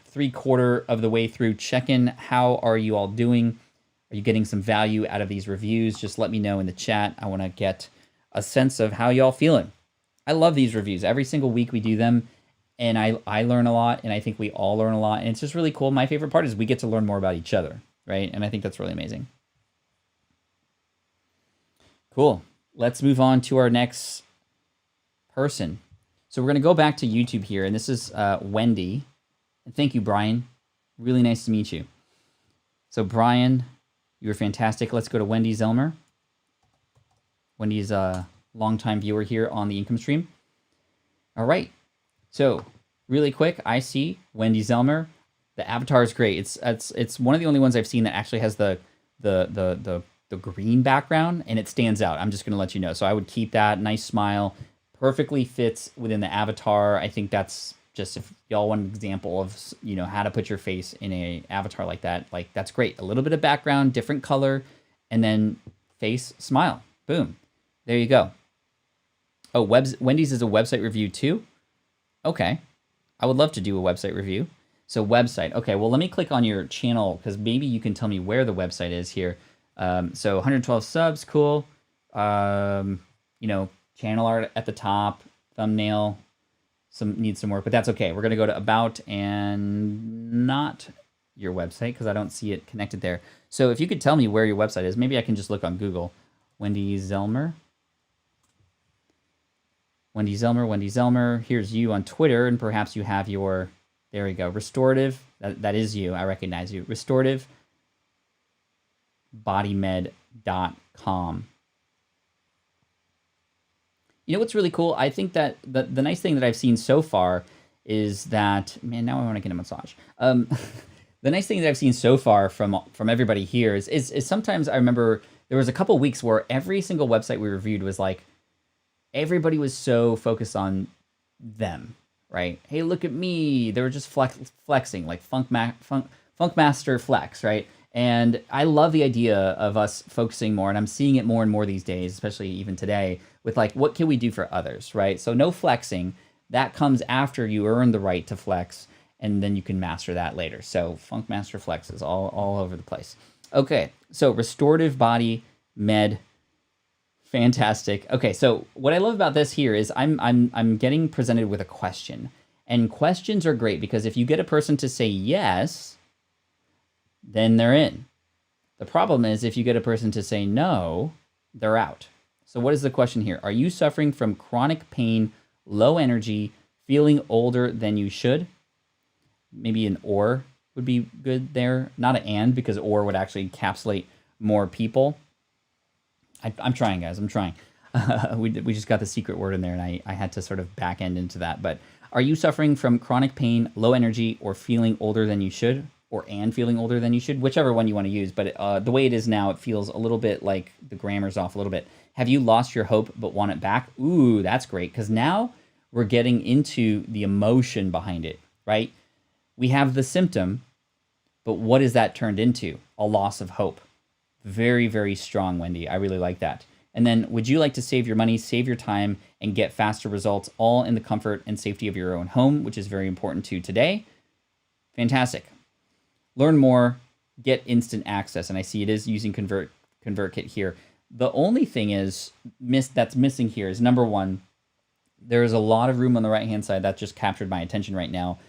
three-quarter of the way through check-in. How are you all doing? Are you getting some value out of these reviews? Just let me know in the chat. I want to get a sense of how y'all feeling. I love these reviews. Every single week we do them, and I learn a lot, and I think we all learn a lot, and it's just really cool. My favorite part is we get to learn more about each other, right? And I think that's really amazing. Cool. Let's move on to our next person. So we're going to go back to YouTube here, and this is Wendy. And thank you, Brian. Really nice to meet you. So Brian, you were fantastic. Let's go to Wendy Zelmer. Wendy's a longtime viewer here on the income stream. All right. So really quick, I see Wendy Zelmer. The avatar is great. It's one of the only ones I've seen that actually has the green background, and it stands out. I'm just going to let you know. So I would keep that. Nice smile. Perfectly fits within the avatar. I think that's just, if y'all want an example of how to put your face in a avatar like that, that's great. A little bit of background, different color, and then face, smile. Boom. There you go. Oh, Wendy's is a website review too? Okay. I would love to do a website review. So website. Okay, well, let me click on your channel because maybe you can tell me where the website is here. So 112 subs, cool. Channel art at the top, thumbnail, needs some work, but that's okay. We're going to go to about and not your website because I don't see it connected there. So if you could tell me where your website is, maybe I can just look on Google. Wendy Zelmer. Wendy Zelmer. Here's you on Twitter, and perhaps you have your, there we go, restorative. That is you. I recognize you. restorativebodymed.com. You know what's really cool? I think that the nice thing that I've seen so far is that, man, now I want to get a massage. The nice thing that I've seen so far from everybody here is sometimes I remember there was a couple weeks where every single website we reviewed was like, everybody was so focused on them, right? Hey, look at me. They were just flexing, like Funkmaster Flex, right? And I love the idea of us focusing more, and I'm seeing it more and more these days, especially even today, with like, what can we do for others, right? So no flexing. That comes after you earn the right to flex, and then you can master that later. So Funkmaster Flex is all over the place. Okay, so restorative body med. Fantastic. Okay, so what I love about this here is I'm getting presented with a question. And questions are great because if you get a person to say yes, then they're in. The problem is if you get a person to say no, they're out. So what is the question here? Are you suffering from chronic pain, low energy, feeling older than you should? Maybe an or would be good there. Not an and, because or would actually encapsulate more people. I'm trying, guys. I'm trying. We just got the secret word in there, and I had to sort of back end into that. But are you suffering from chronic pain, low energy, or feeling older than you should? Or and feeling older than you should? Whichever one you want to use. But the way it is now, it feels a little bit like the grammar's off a little bit. Have you lost your hope but want it back? Ooh, that's great. Because now we're getting into the emotion behind it, right? We have the symptom, but what is that turned into? A loss of hope. Very, very strong, Wendy. I really like that. And then, would you like to save your money, save your time, and get faster results, all in the comfort and safety of your own home, which is very important to today? Fantastic. Learn more, get instant access. And I see it is using ConvertKit here. The only thing that's missing here is, number one, there is a lot of room on the right-hand side that just captured my attention right now.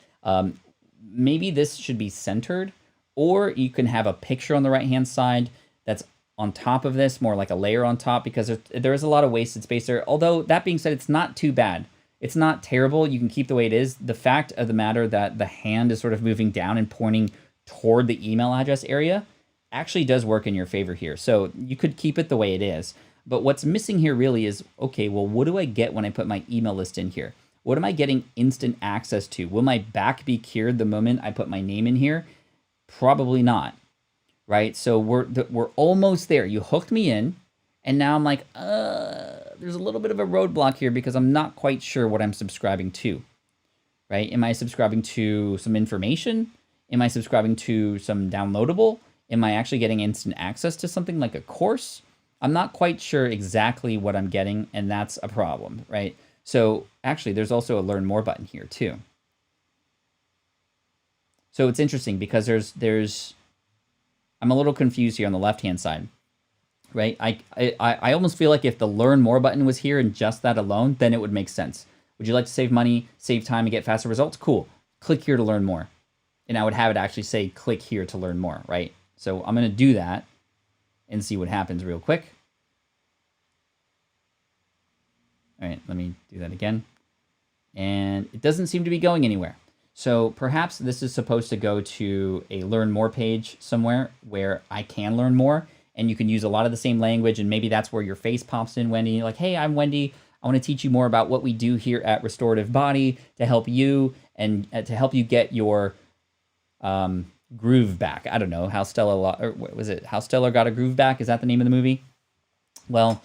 Maybe this should be centered, or you can have a picture on the right-hand side that's on top of this, more like a layer on top, because there is a lot of wasted space there. Although, that being said, it's not too bad. It's not terrible. You can keep the way it is. The fact of the matter that the hand is sort of moving down and pointing toward the email address area actually does work in your favor here. So you could keep it the way it is. But what's missing here really is, okay, well, what do I get when I put my email list in here? What am I getting instant access to? Will my back be cured the moment I put my name in here? Probably not, right? So we're almost there. You hooked me in, and now I'm like, there's a little bit of a roadblock here because I'm not quite sure what I'm subscribing to, right? Am I subscribing to some information? Am I subscribing to some downloadable? Am I actually getting instant access to something like a course? I'm not quite sure exactly what I'm getting, and that's a problem, right? So actually, there's also a Learn More button here too. So it's interesting because I'm a little confused here on the left-hand side, right? I almost feel like if the Learn More button was here and just that alone, then it would make sense. Would you like to save money, save time, and get faster results? Cool. Click here to learn more. And I would have it actually say, click here to learn more, right? So I'm going to do that and see what happens real quick. All right, let me do that again. And it doesn't seem to be going anywhere. So perhaps this is supposed to go to a Learn More page somewhere where I can learn more, and you can use a lot of the same language, and maybe that's where your face pops in, Wendy. You're like, hey, I'm Wendy. I want to teach you more about what we do here at Restorative Body to help you and to help you get your groove back. I don't know how Stella, or what was it? How Stella Got a Groove Back? Is that the name of the movie? Well,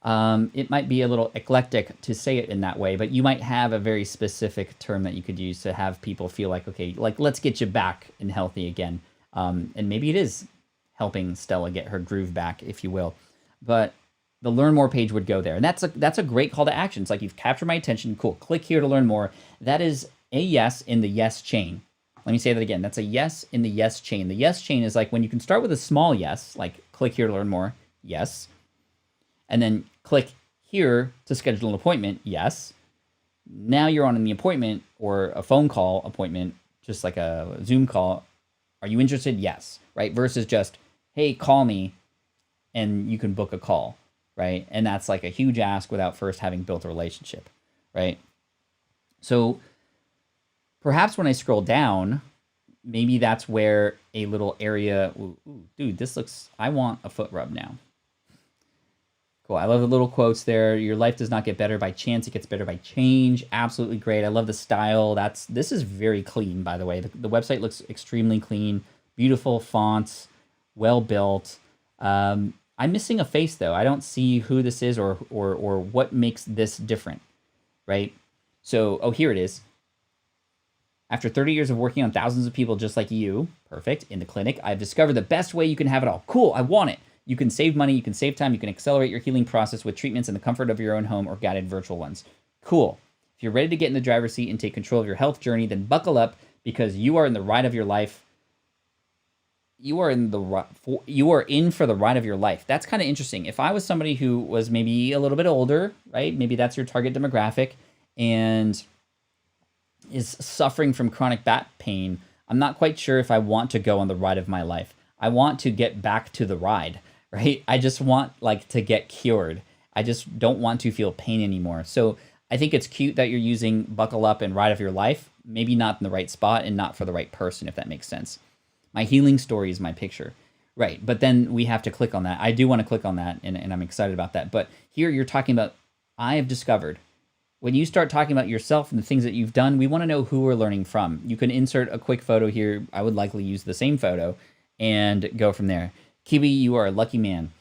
it might be a little eclectic to say it in that way, but you might have a very specific term that you could use to have people feel like, okay, like let's get you back and healthy again. And maybe it is helping Stella get her groove back, if you will. But the Learn More page would go there. And that's a great call to action. It's like, you've captured my attention. Cool. Click here to learn more. That is a yes in the yes chain. Let me say that again. That's a yes in the yes chain. The yes chain is like when you can start with a small yes, like click here to learn more, yes. And then click here to schedule an appointment, yes. Now you're on the appointment or a phone call appointment, just like a Zoom call. Are you interested? Yes, right? Versus just, hey, call me, and you can book a call, right? And that's like a huge ask without first having built a relationship, right? So perhaps when I scroll down, maybe that's where a little area, ooh, dude, this looks, I want a foot rub now. Cool. I love the little quotes there. Your life does not get better by chance. It gets better by change. Absolutely great. I love the style. This is very clean, by the way. The website looks extremely clean. Beautiful fonts. Well built. I'm missing a face, though. I don't see who this is or what makes this different, right? So, oh, here it is. After 30 years of working on thousands of people just like you, perfect, in the clinic, I've discovered the best way you can have it all. Cool. I want it. You can save money, you can save time, you can accelerate your healing process with treatments in the comfort of your own home or guided virtual ones. Cool. If you're ready to get in the driver's seat and take control of your health journey, then buckle up because you are in the ride of your life. You are in for the ride of your life. That's kind of interesting. If I was somebody who was maybe a little bit older, right? Maybe that's your target demographic and is suffering from chronic back pain, I'm not quite sure if I want to go on the ride of my life. I want to get back to the ride. Right? I just want to get cured. I just don't want to feel pain anymore. So I think it's cute that you're using buckle up and ride of your life, maybe not in the right spot and not for the right person, if that makes sense. My healing story is my picture. Right. But then we have to click on that. I do want to click on that and I'm excited about that. But here you're talking about, I have discovered. When you start talking about yourself and the things that you've done, we want to know who we're learning from. You can insert a quick photo here. I would likely use the same photo and go from there. Kiwi, you are a lucky man.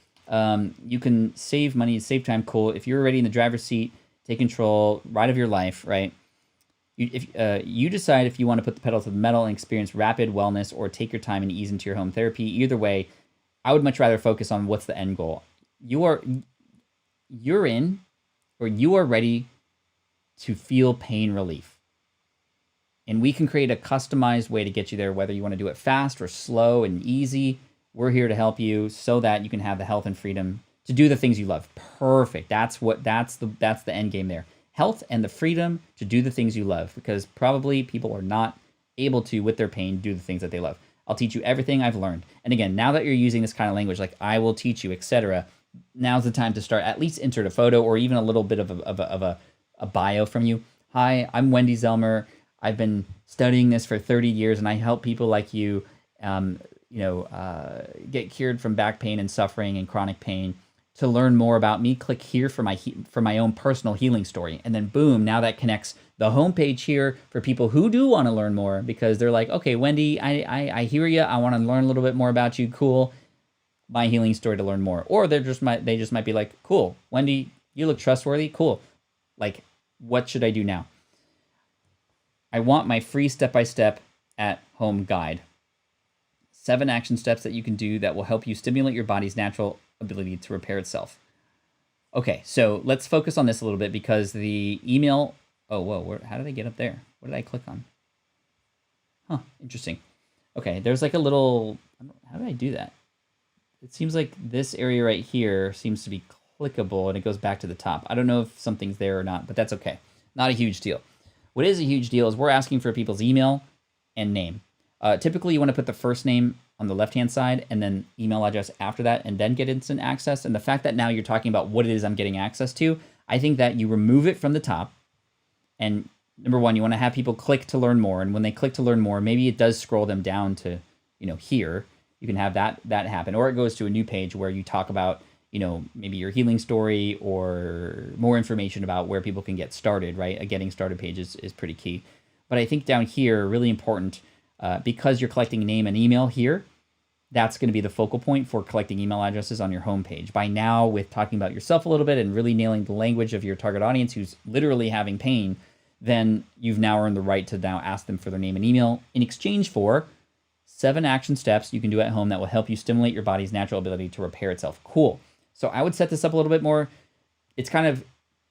You can save money, save time, cool. If you're already in the driver's seat, take control, ride of your life, right? You decide if you want to put the pedal to the metal and experience rapid wellness or take your time and ease into your home therapy. Either way, I would much rather focus on what's the end goal. You are ready to feel pain relief. And we can create a customized way to get you there, whether you want to do it fast or slow and easy. We're here to help you so that you can have the health and freedom to do the things you love. Perfect. That's the end game there. Health and the freedom to do the things you love, because probably people are not able to, with their pain, do the things that they love. I'll teach you everything I've learned. And again, now that you're using this kind of language, like I will teach you, etc., now's the time to start. At least insert a photo or even a little bit of a bio from you. Hi, I'm Wendy Zelmer. I've been studying this for 30 years, and I help people like you, get cured from back pain and suffering and chronic pain. To learn more about me, click here for my own personal healing story. And then boom, now that connects the homepage here for people who do want to learn more, because they're like, okay, Wendy, I hear you. I want to learn a little bit more about you. Cool. My healing story to learn more. Or they just might be like, cool, Wendy, you look trustworthy. Cool. Like, what should I do now? I want my free step-by-step at-home guide. 7 action steps that you can do that will help you stimulate your body's natural ability to repair itself. Okay, so let's focus on this a little bit, because the email... Oh, whoa, how did I get up there? What did I click on? Huh, interesting. Okay, there's like a little... How did I do that? It seems like this area right here seems to be clickable, and it goes back to the top. I don't know if something's there or not, but that's okay. Not a huge deal. What is a huge deal is we're asking for people's email and name. Typically, you want to put the first name on the left-hand side and then email address after that, and then get instant access. And the fact that now you're talking about what it is I'm getting access to, I think that you remove it from the top. And number one, you want to have people click to learn more. And when they click to learn more, maybe it does scroll them down to, here. You can have that happen. Or it goes to a new page where you talk about, maybe your healing story or more information about where people can get started, right? A getting started page is pretty key. But I think down here, really important, because you're collecting name and email here, that's going to be the focal point for collecting email addresses on your homepage. By now, with talking about yourself a little bit and really nailing the language of your target audience who's literally having pain, then you've now earned the right to now ask them for their name and email in exchange for 7 action steps you can do at home that will help you stimulate your body's natural ability to repair itself. Cool. So I would set this up a little bit more. It's kind of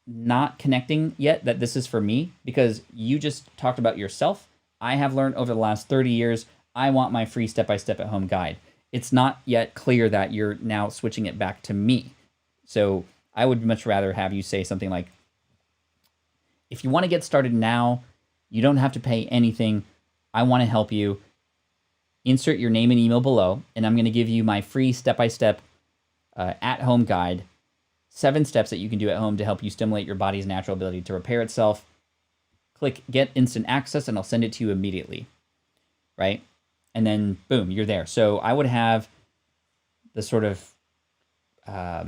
not connecting yet that this is for me, because you just talked about yourself. I have learned over the last 30 years, I want my free step-by-step at home guide. It's not yet clear that you're now switching it back to me. So I would much rather have you say something like, if you want to get started now, you don't have to pay anything. I want to help you. Insert your name and email below, and I'm going to give you my free step-by-step at-home guide, 7 steps that you can do at home to help you stimulate your body's natural ability to repair itself. Click get instant access, and I'll send it to you immediately, right? And then, boom, you're there. So I would have the sort of, I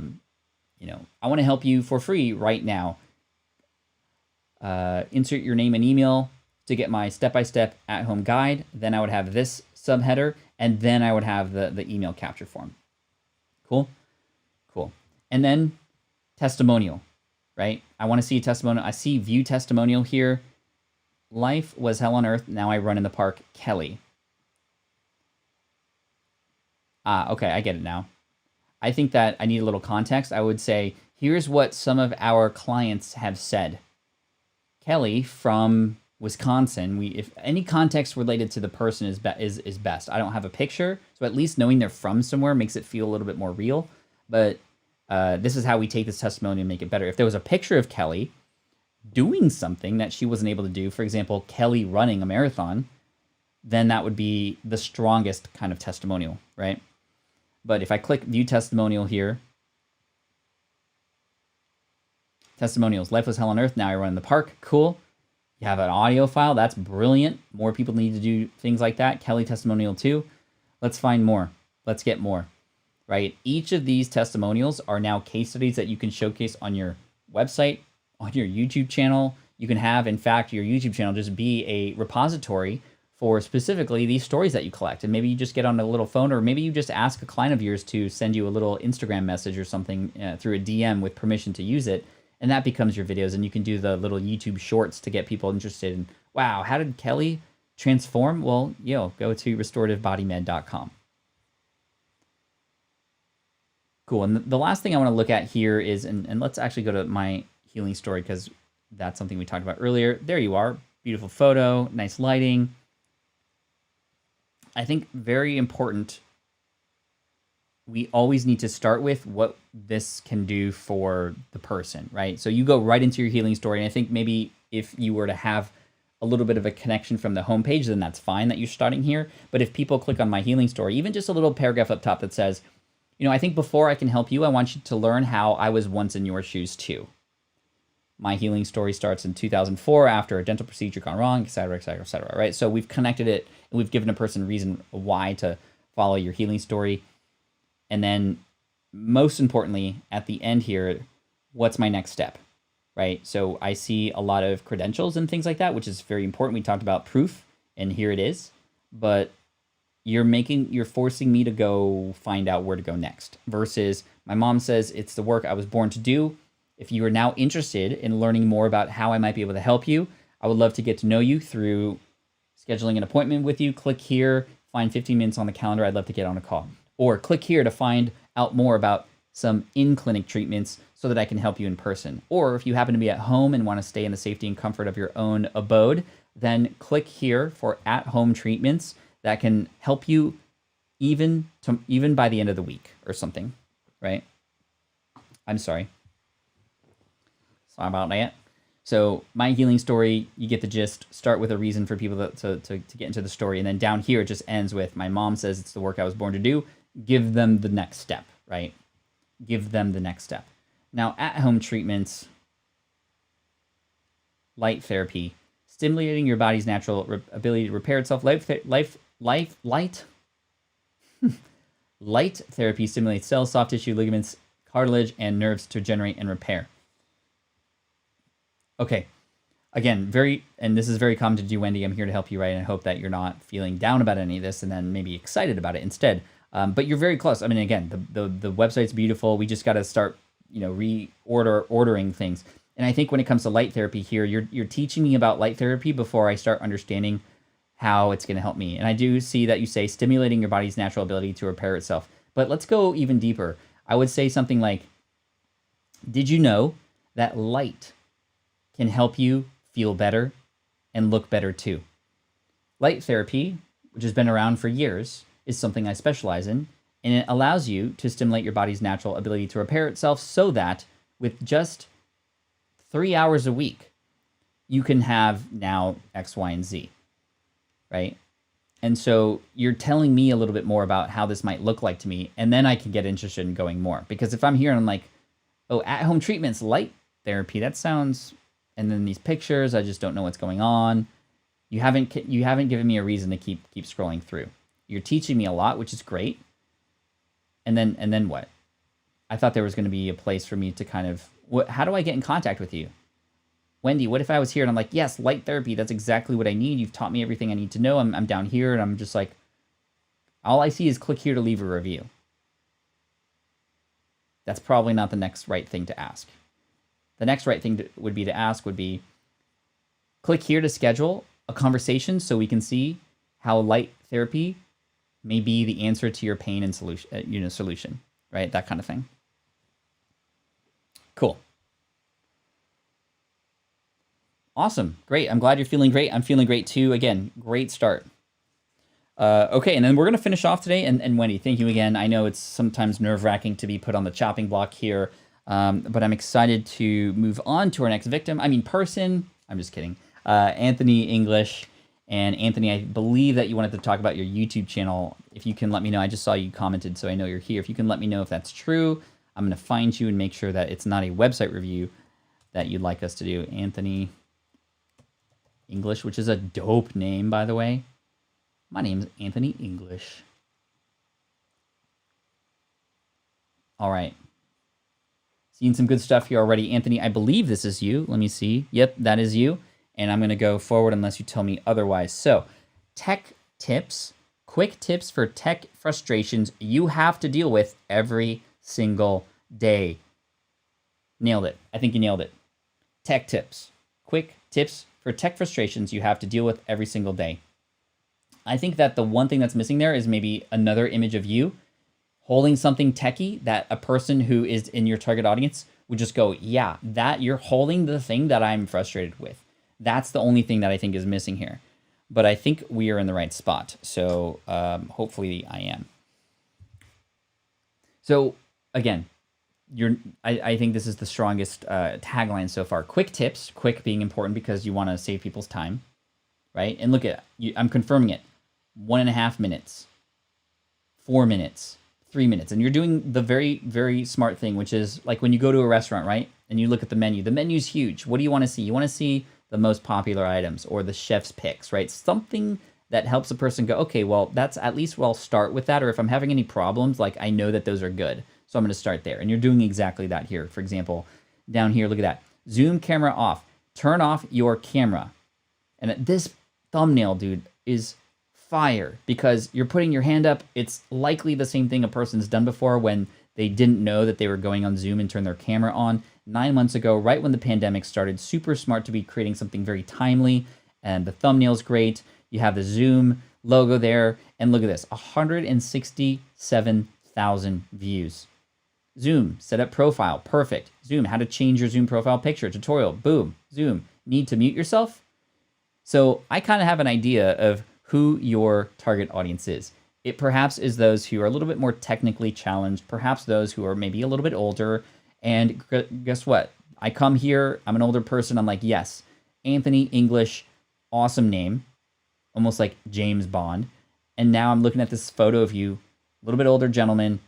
want to help you for free right now. Insert your name and email to get my step-by-step at-home guide. Then I would have this subheader, and then I would have the email capture form. Cool? Cool. And then testimonial, right? I want to see a testimonial. I see view testimonial here. Life was hell on earth. Now I run in the park. Kelly. Okay, I get it now. I think that I need a little context. I would say, here's what some of our clients have said. Kelly from Wisconsin. If any context related to the person is best. I don't have a picture, so at least knowing they're from somewhere makes it feel a little bit more real. But this is how we take this testimony and make it better. If there was a picture of Kelly doing something that she wasn't able to do, for example, Kelly running a marathon, then that would be the strongest kind of testimonial, right? But if I click view testimonial here, testimonials, life was hell on earth, now I run in the park, cool. You have an audio file, that's brilliant. More people need to do things like that. Kelly testimonial too. Let's find more. Let's get more, right? Each of these testimonials are now case studies that you can showcase on your website, on your YouTube channel. You can have, in fact, your YouTube channel just be a repository for specifically these stories that you collect. And maybe you just get on a little phone, or maybe you just ask a client of yours to send you a little Instagram message or something through a DM with permission to use it. And that becomes your videos. And you can do the little YouTube shorts to get people interested in, wow, how did Kelly transform? Well, go to restorativebodymed.com. Cool. And the last thing I want to look at here is, and let's actually go to my healing story, because that's something we talked about earlier. There you are. Beautiful photo, nice lighting. I think very important, we always need to start with what this can do for the person, right? So you go right into your healing story. And I think maybe if you were to have a little bit of a connection from the homepage, then that's fine that you're starting here. But if people click on my healing story, even just a little paragraph up top that says, I think before I can help you, I want you to learn how I was once in your shoes too. My healing story starts in 2004 after a dental procedure gone wrong, et cetera, et cetera, et cetera, right? So we've connected it, and we've given a person a reason why to follow your healing story. And then most importantly, at the end here, what's my next step, right? So I see a lot of credentials and things like that, which is very important. We talked about proof, and here it is. But you're forcing me to go find out where to go next, versus my mom says it's the work I was born to do. If you are now interested in learning more about how I might be able to help you, I would love to get to know you through scheduling an appointment with you. Click here, find 15 minutes on the calendar. I'd love to get on a call. Or click here to find out more about some in-clinic treatments so that I can help you in person. Or if you happen to be at home and want to stay in the safety and comfort of your own abode, then click here for at-home treatments that can help you even by the end of the week or something, right? I'm sorry. Sorry about that. So my healing story, you get the gist. Start with a reason for people to get into the story. And then down here, it just ends with, my mom says it's the work I was born to do. Give them the next step, right? Give them the next step. Now, at-home treatments, light therapy, stimulating your body's natural ability to repair itself. Light therapy stimulates cells, soft tissue, ligaments, cartilage, and nerves to regenerate and repair. Okay, again, and this is very common to do, Wendy. I'm here to help you, right? And I hope that you're not feeling down about any of this and then maybe excited about it instead. But you're very close. I mean, again, the website's beautiful. We just got to start, ordering things. And I think when it comes to light therapy here, you're teaching me about light therapy before I start understanding how it's going to help me. And I do see that you say stimulating your body's natural ability to repair itself. But let's go even deeper. I would say something like, did you know that light can help you feel better and look better too? Light therapy, which has been around for years, is something I specialize in, and it allows you to stimulate your body's natural ability to repair itself so that with just 3 hours a week, you can have now X, Y, and Z, right? And so you're telling me a little bit more about how this might look like to me, and then I can get interested in going more. Because if I'm here and I'm like, oh, at-home treatments, light therapy, that sounds... And then these pictures, I just don't know what's going on. You haven't given me a reason to keep scrolling through. You're teaching me a lot, which is great. And then what? I thought there was going to be a place for me to kind of, how do I get in contact with you? Wendy, what if I was here and I'm like, yes, light therapy, that's exactly what I need. You've taught me everything I need to know. I'm down here and I'm just like, all I see is click here to leave a review. That's probably not the next right thing to ask. The next right thing would be click here to schedule a conversation so we can see how light therapy may be the answer to your pain and solution, right? That kind of thing. Cool. Awesome. Great. I'm glad you're feeling great. I'm feeling great too. Again, great start. Okay, and then we're going to finish off today. And Wendy, thank you again. I know it's sometimes nerve-wracking to be put on the chopping block here. But I'm excited to move on to our next person. I'm just kidding. Anthony English. And Anthony, I believe that you wanted to talk about your YouTube channel. If you can let me know, I just saw you commented, so I know you're here. If you can let me know if that's true, I'm going to find you and make sure that it's not a website review that you'd like us to do. Anthony English, which is a dope name, by the way. My name's Anthony English. All right. Seeing some good stuff here already. Anthony, I believe this is you. Let me see. Yep, that is you. And I'm going to go forward unless you tell me otherwise. So, tech tips, quick tips for tech frustrations you have to deal with every single day. Nailed it. I think you nailed it. Tech tips, quick tips for tech frustrations you have to deal with every single day. I think that the one thing that's missing there is maybe another image of you holding something techie that a person who is in your target audience would just go, yeah, that you're holding the thing that I'm frustrated with. That's the only thing that I think is missing here. But I think we are in the right spot. So hopefully I am. So again, I think this is the strongest tagline so far. Quick tips, quick being important because you want to save people's time, right? And look at, I'm confirming it. 1.5 minutes, 4 minutes, 3 minutes. And you're doing the very, very smart thing, which is like when you go to a restaurant, right? and you look at the menu. The menu's huge. What do you want to see? You want to see the most popular items or the chef's picks, right? Something that helps a person go, okay, well, that's at least where I'll start with that. Or if I'm having any problems, like I know that those are good. So I'm going to start there. And you're doing exactly that here. For example, down here, look at that. Zoom camera off. Turn off your camera. And this thumbnail, dude, is fire because you're putting your hand up. It's likely the same thing a person's done before when they didn't know that they were going on Zoom and turn their camera on 9 months ago, right when the pandemic started. Super smart to be creating something very timely. And the thumbnail's great. You have the Zoom logo there. And look at this, 167,000 views. Zoom, set up profile, perfect. Zoom, how to change your Zoom profile picture, tutorial, boom. Zoom, need to mute yourself? So I kind of have an idea of who your target audience is. It perhaps is those who are a little bit more technically challenged, perhaps those who are maybe a little bit older. And guess what? I come here, I'm an older person, I'm like, yes, Anthony English, awesome name, almost like James Bond. And now I'm looking at this photo of you, a little bit older gentleman,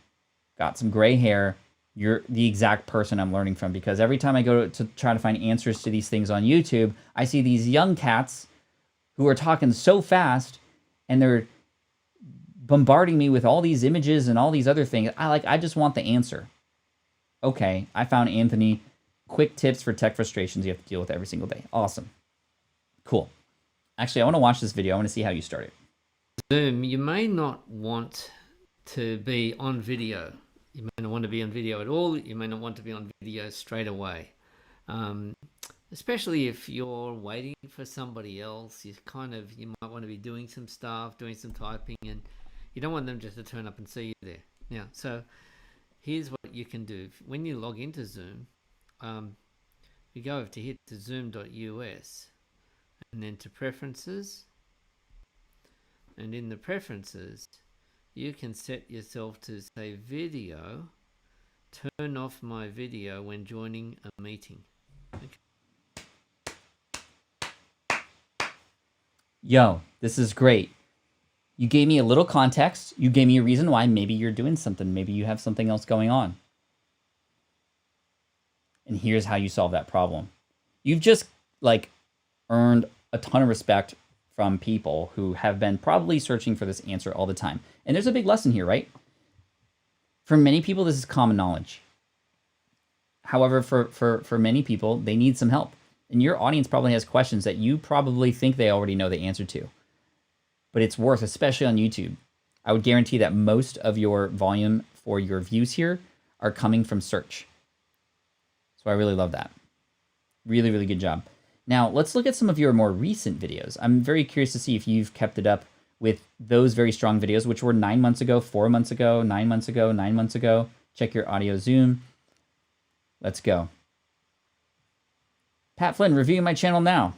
got some gray hair. You're the exact person I'm learning from, because every time I go to try to find answers to these things on YouTube, I see these young cats who are talking so fast and they're bombarding me with all these images and all these other things. I just want the answer. Okay, I found Anthony. Quick tips for tech frustrations you have to deal with every single day. Awesome. Cool. Actually, I want to watch this video. I want to see how you start it.
Zoom, you may not want to be on video. You may not want to be on video at all. You may not want to be on video straight away. Especially if you're waiting for somebody else. You might want to be doing some stuff, doing some typing, and you don't want them just to turn up and see you there. Now, so here's what you can do. When you log into Zoom, you go over to hit to zoom.us and then to preferences. And in the preferences, you can set yourself to say video, turn off my video when joining a meeting. Okay.
Yo, this is great. You gave me a little context. You gave me a reason why maybe you're doing something. Maybe you have something else going on. And here's how you solve that problem. You've just earned a ton of respect from people who have been probably searching for this answer all the time. And there's a big lesson here, right? For many people, this is common knowledge. However, for many people, they need some help. And your audience probably has questions that you probably think they already know the answer to. But it's worth, especially on YouTube. I would guarantee that most of your volume for your views here are coming from search. So I really love that. Really, really good job. Now, let's look at some of your more recent videos. I'm very curious to see if you've kept it up with those very strong videos, which were 9 months ago, 4 months ago, 9 months ago, 9 months ago. Check your audio Zoom. Let's go. Pat Flynn, reviewing my channel now.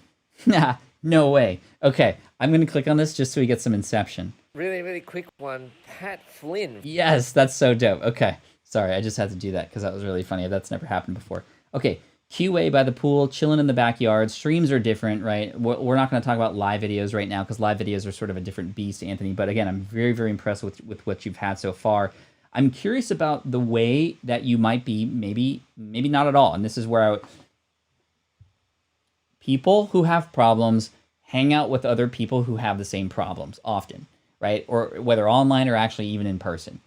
No way. Okay, I'm going to click on this just so we get some inception.
Really, really quick one. Pat Flynn.
Yes, that's so dope. Okay, sorry, I just had to do that because that was really funny. That's never happened before. Okay, QA by the pool, chilling in the backyard. Streams are different, right? We're not going to talk about live videos right now because live videos are sort of a different beast, Anthony. But again, I'm very, very impressed with what you've had so far. I'm curious about the way that you might be, maybe not at all. And this is where people who have problems hang out with other people who have the same problems often, right? Or whether online or actually even in person.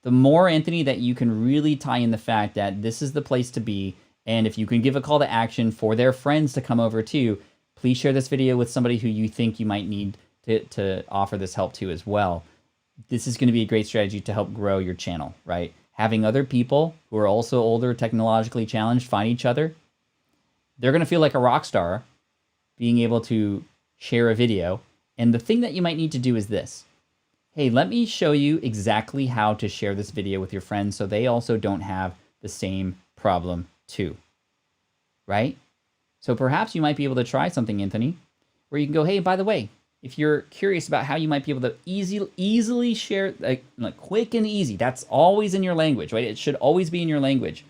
The more, Anthony, that you can really tie in the fact that this is the place to be, and if you can give a call to action for their friends to come over too, please share this video with somebody who you think you might need to offer this help to as well. This is going to be a great strategy to help grow your channel, right? Having other people who are also older, technologically challenged, find each other. They're going to feel like a rock star being able to share a video. And the thing that you might need to do is this. Hey, let me show you exactly how to share this video with your friends so they also don't have the same problem too, right? So perhaps you might be able to try something, Anthony, where you can go, hey, by the way, if you're curious about how you might be able to easily share, like quick and easy, that's always in your language, right? It should always be in your language.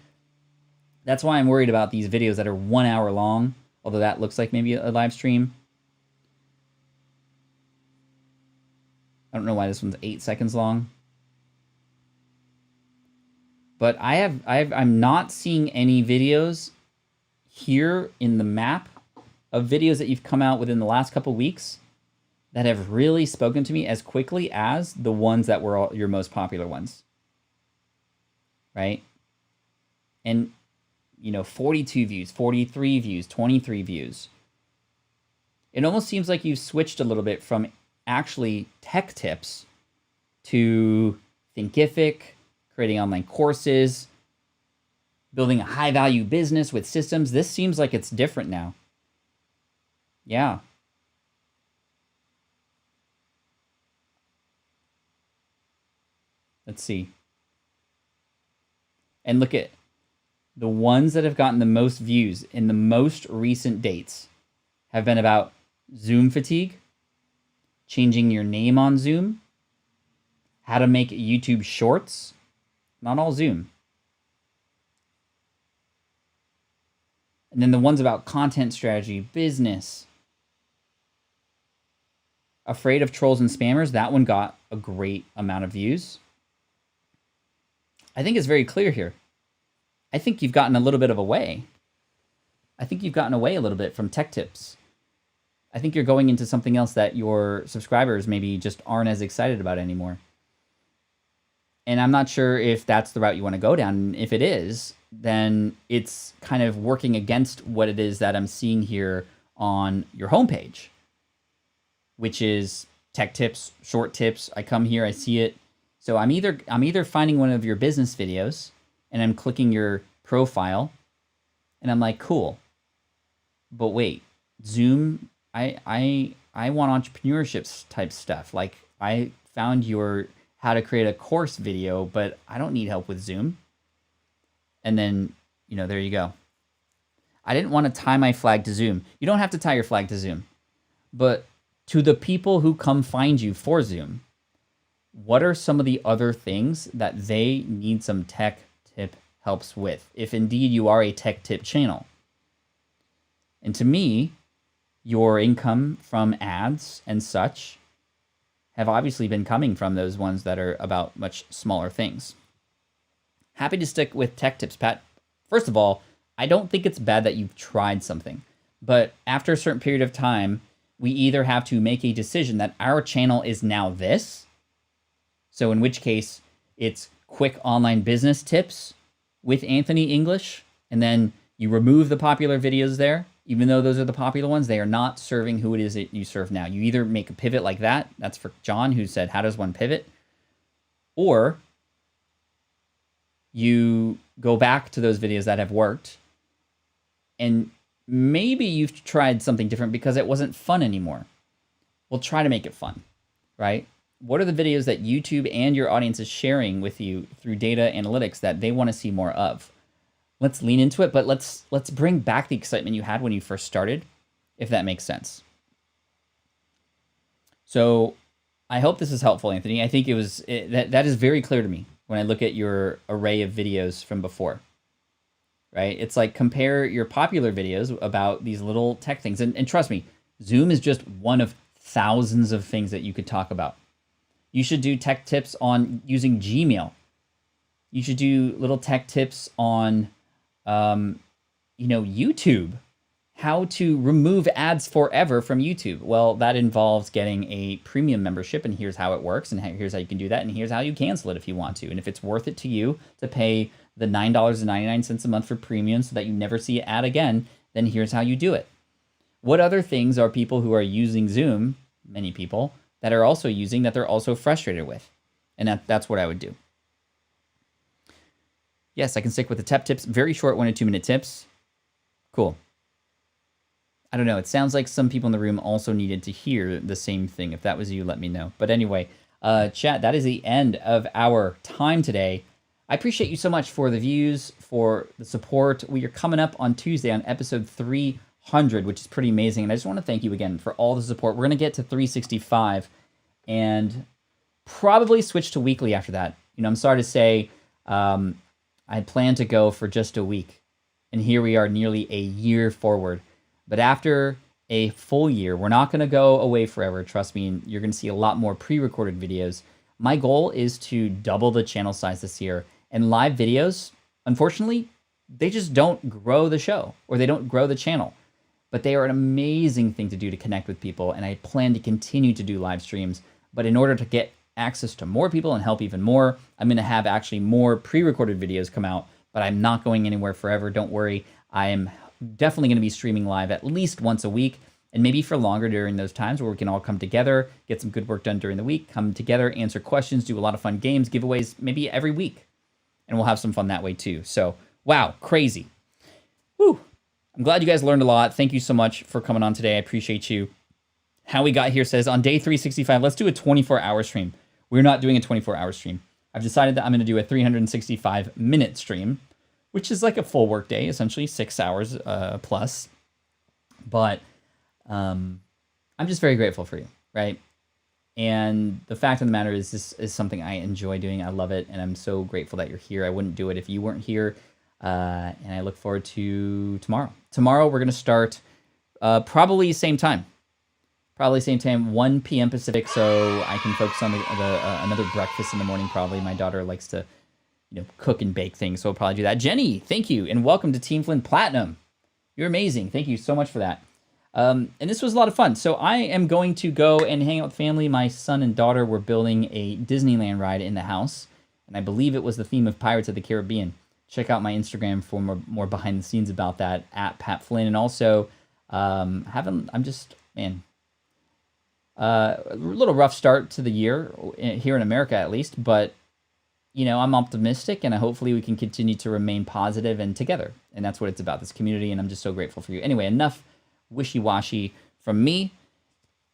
That's why I'm worried about these videos that are 1 hour long, although that looks like maybe a live stream. I don't know why this one's 8 seconds long. But I'm not seeing any videos here in the map of videos that you've come out within the last couple weeks that have really spoken to me as quickly as the ones that were your most popular ones. Right? And, 42 views, 43 views, 23 views. It almost seems like you've switched a little bit from actually tech tips to Thinkific, creating online courses, building a high-value business with systems. This seems like it's different now. Yeah. Let's see. And look at the ones that have gotten the most views in the most recent dates have been about Zoom fatigue, changing your name on Zoom, how to make YouTube shorts, not all Zoom. And then the ones about content strategy, business, afraid of trolls and spammers, that one got a great amount of views. I think it's very clear here. I think you've gotten a little bit of away. I think you've gotten away a little bit from tech tips. I think you're going into something else that your subscribers maybe just aren't as excited about anymore. And I'm not sure if that's the route you want to go down. If it is, then it's kind of working against what it is that I'm seeing here on your homepage, which is tech tips, short tips. I come here, I see it. So I'm either finding one of your business videos and I'm clicking your profile and I'm like, cool. But wait, Zoom, I want entrepreneurship type stuff. Like I found your how to create a course video, but I don't need help with Zoom. And then, there you go. I didn't want to tie my flag to Zoom. You don't have to tie your flag to Zoom. But to the people who come find you for Zoom, what are some of the other things that they need some tech tip helps with, if indeed you are a tech tip channel? And to me, your income from ads and such have obviously been coming from those ones that are about much smaller things. Happy to stick with tech tips, Pat. First of all, I don't think it's bad that you've tried something, but after a certain period of time, we either have to make a decision that our channel is now this, so in which case it's quick online business tips with Anthony English, and then you remove the popular videos there. Even though those are the popular ones, they are not serving who it is that you serve now. You either make a pivot like that, that's for John, who said, how does one pivot? Or you go back to those videos that have worked, and maybe you've tried something different because it wasn't fun anymore. We'll try to make it fun, right? What are the videos that YouTube and your audience is sharing with you through data analytics that they want to see more of? Let's lean into it, but let's bring back the excitement you had when you first started, if that makes sense. So I hope this is helpful, Anthony. I think that is very clear to me when I look at your array of videos from before, right? It's like compare your popular videos about these little tech things. And trust me, Zoom is just one of thousands of things that you could talk about. You should do tech tips on using Gmail. You should do little tech tips on YouTube, how to remove ads forever from YouTube. Well, that involves getting a premium membership, and here's how it works, and here's how you can do that, and here's how you cancel it if you want to. And if it's worth it to you to pay the $9.99 a month for premium so that you never see an ad again, then here's how you do it. What other things are people who are using Zoom, many people, that are also using that they're also frustrated with? And that's what I would do. Yes, I can stick with the tech tips. Very short 1 to 2 minute tips. Cool. I don't know. It sounds like some people in the room also needed to hear the same thing. If that was you, let me know. But anyway, chat, that is the end of our time today. I appreciate you so much for the views, for the support. We are coming up on Tuesday on episode 300, which is pretty amazing. And I just want to thank you again for all the support. We're going to get to 365 and probably switch to weekly after that. I'm sorry to say, I plan to go for just a week, and here we are nearly a year forward. But after a full year, we're not going to go away forever. Trust me, you're going to see a lot more pre-recorded videos. My goal is to double the channel size this year, and live videos, unfortunately, they just don't grow the show or they don't grow the channel. But they are an amazing thing to do to connect with people, and I plan to continue to do live streams. But in order to get access to more people and help even more, I'm going to have actually more pre-recorded videos come out, but I'm not going anywhere forever. Don't worry. I am definitely going to be streaming live at least once a week, and maybe for longer during those times where we can all come together, get some good work done during the week, come together, answer questions, do a lot of fun games, giveaways, maybe every week. And we'll have some fun that way too. So, wow, crazy. Woo. I'm glad you guys learned a lot. Thank you so much for coming on today. I appreciate you. How we got here says, on day 365, let's do a 24-hour stream. We're not doing a 24-hour stream. I've decided that I'm going to do a 365-minute stream, which is like a full work day, essentially 6 hours plus. But I'm just very grateful for you, right? And the fact of the matter is, this is something I enjoy doing. I love it, and I'm so grateful that you're here. I wouldn't do it if you weren't here. And I look forward to tomorrow. Tomorrow we're going to start probably same time. Probably same time, 1 p.m. Pacific, so I can focus on another breakfast in the morning probably. My daughter likes to, cook and bake things, so I'll probably do that. Jenny, thank you, and welcome to Team Flynn Platinum. You're amazing. Thank you so much for that. And this was a lot of fun. So I am going to go and hang out with family. My son and daughter were building a Disneyland ride in the house, and I believe it was the theme of Pirates of the Caribbean. Check out my Instagram for more behind the scenes about that at Pat Flynn. And also, a little rough start to the year here in America, at least. But, I'm optimistic, and hopefully we can continue to remain positive and together. And that's what it's about, this community. And I'm just so grateful for you. Anyway, enough wishy-washy from me.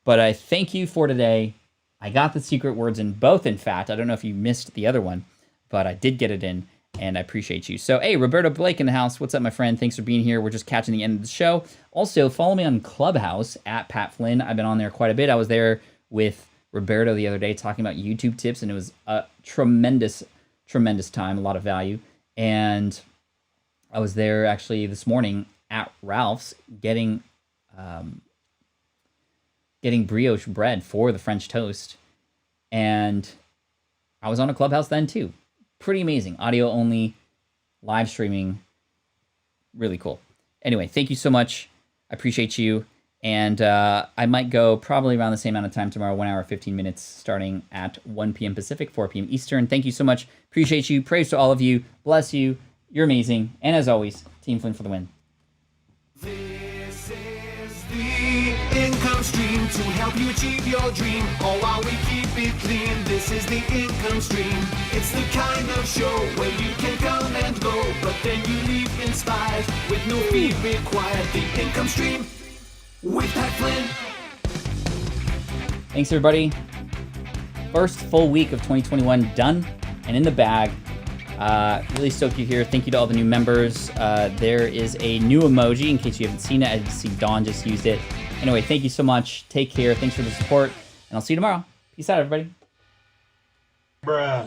But I thank you for today. I got the secret words in both, in fact. I don't know if you missed the other one, but I did get it in. And I appreciate you. So, hey, Roberto Blake in the house. What's up, my friend? Thanks for being here. We're just catching the end of the show. Also, follow me on Clubhouse at Pat Flynn. I've been on there quite a bit. I was there with Roberto the other day talking about YouTube tips, and it was a tremendous, tremendous time, a lot of value. And I was there actually this morning at Ralph's getting brioche bread for the French toast. And I was on a Clubhouse then, too. Pretty amazing. Audio only, live streaming, really cool. Anyway, thank you so much. I appreciate you. And I might go probably around the same amount of time tomorrow, 1 hour, 15 minutes, starting at 1 p.m. Pacific, 4 p.m. Eastern. Thank you so much. Appreciate you. Praise to all of you. Bless you. You're amazing. And as always, Team Flynn for the win.
This is the income stream to help you achieve your dream. All while we keep it clean. This is the income stream. It's the kind of show where you can come and go, but then you leave inspired with no fee required. The income stream with Pat Flynn.
Thanks, everybody. First full week of 2021 done and in the bag. Really stoked you're here. Thank you to all the new members. There is a new emoji in case you haven't seen it. I see Dawn just used it. Anyway, thank you so much. Take care. Thanks for the support, and I'll see you tomorrow. Peace out, everybody.
Bruh.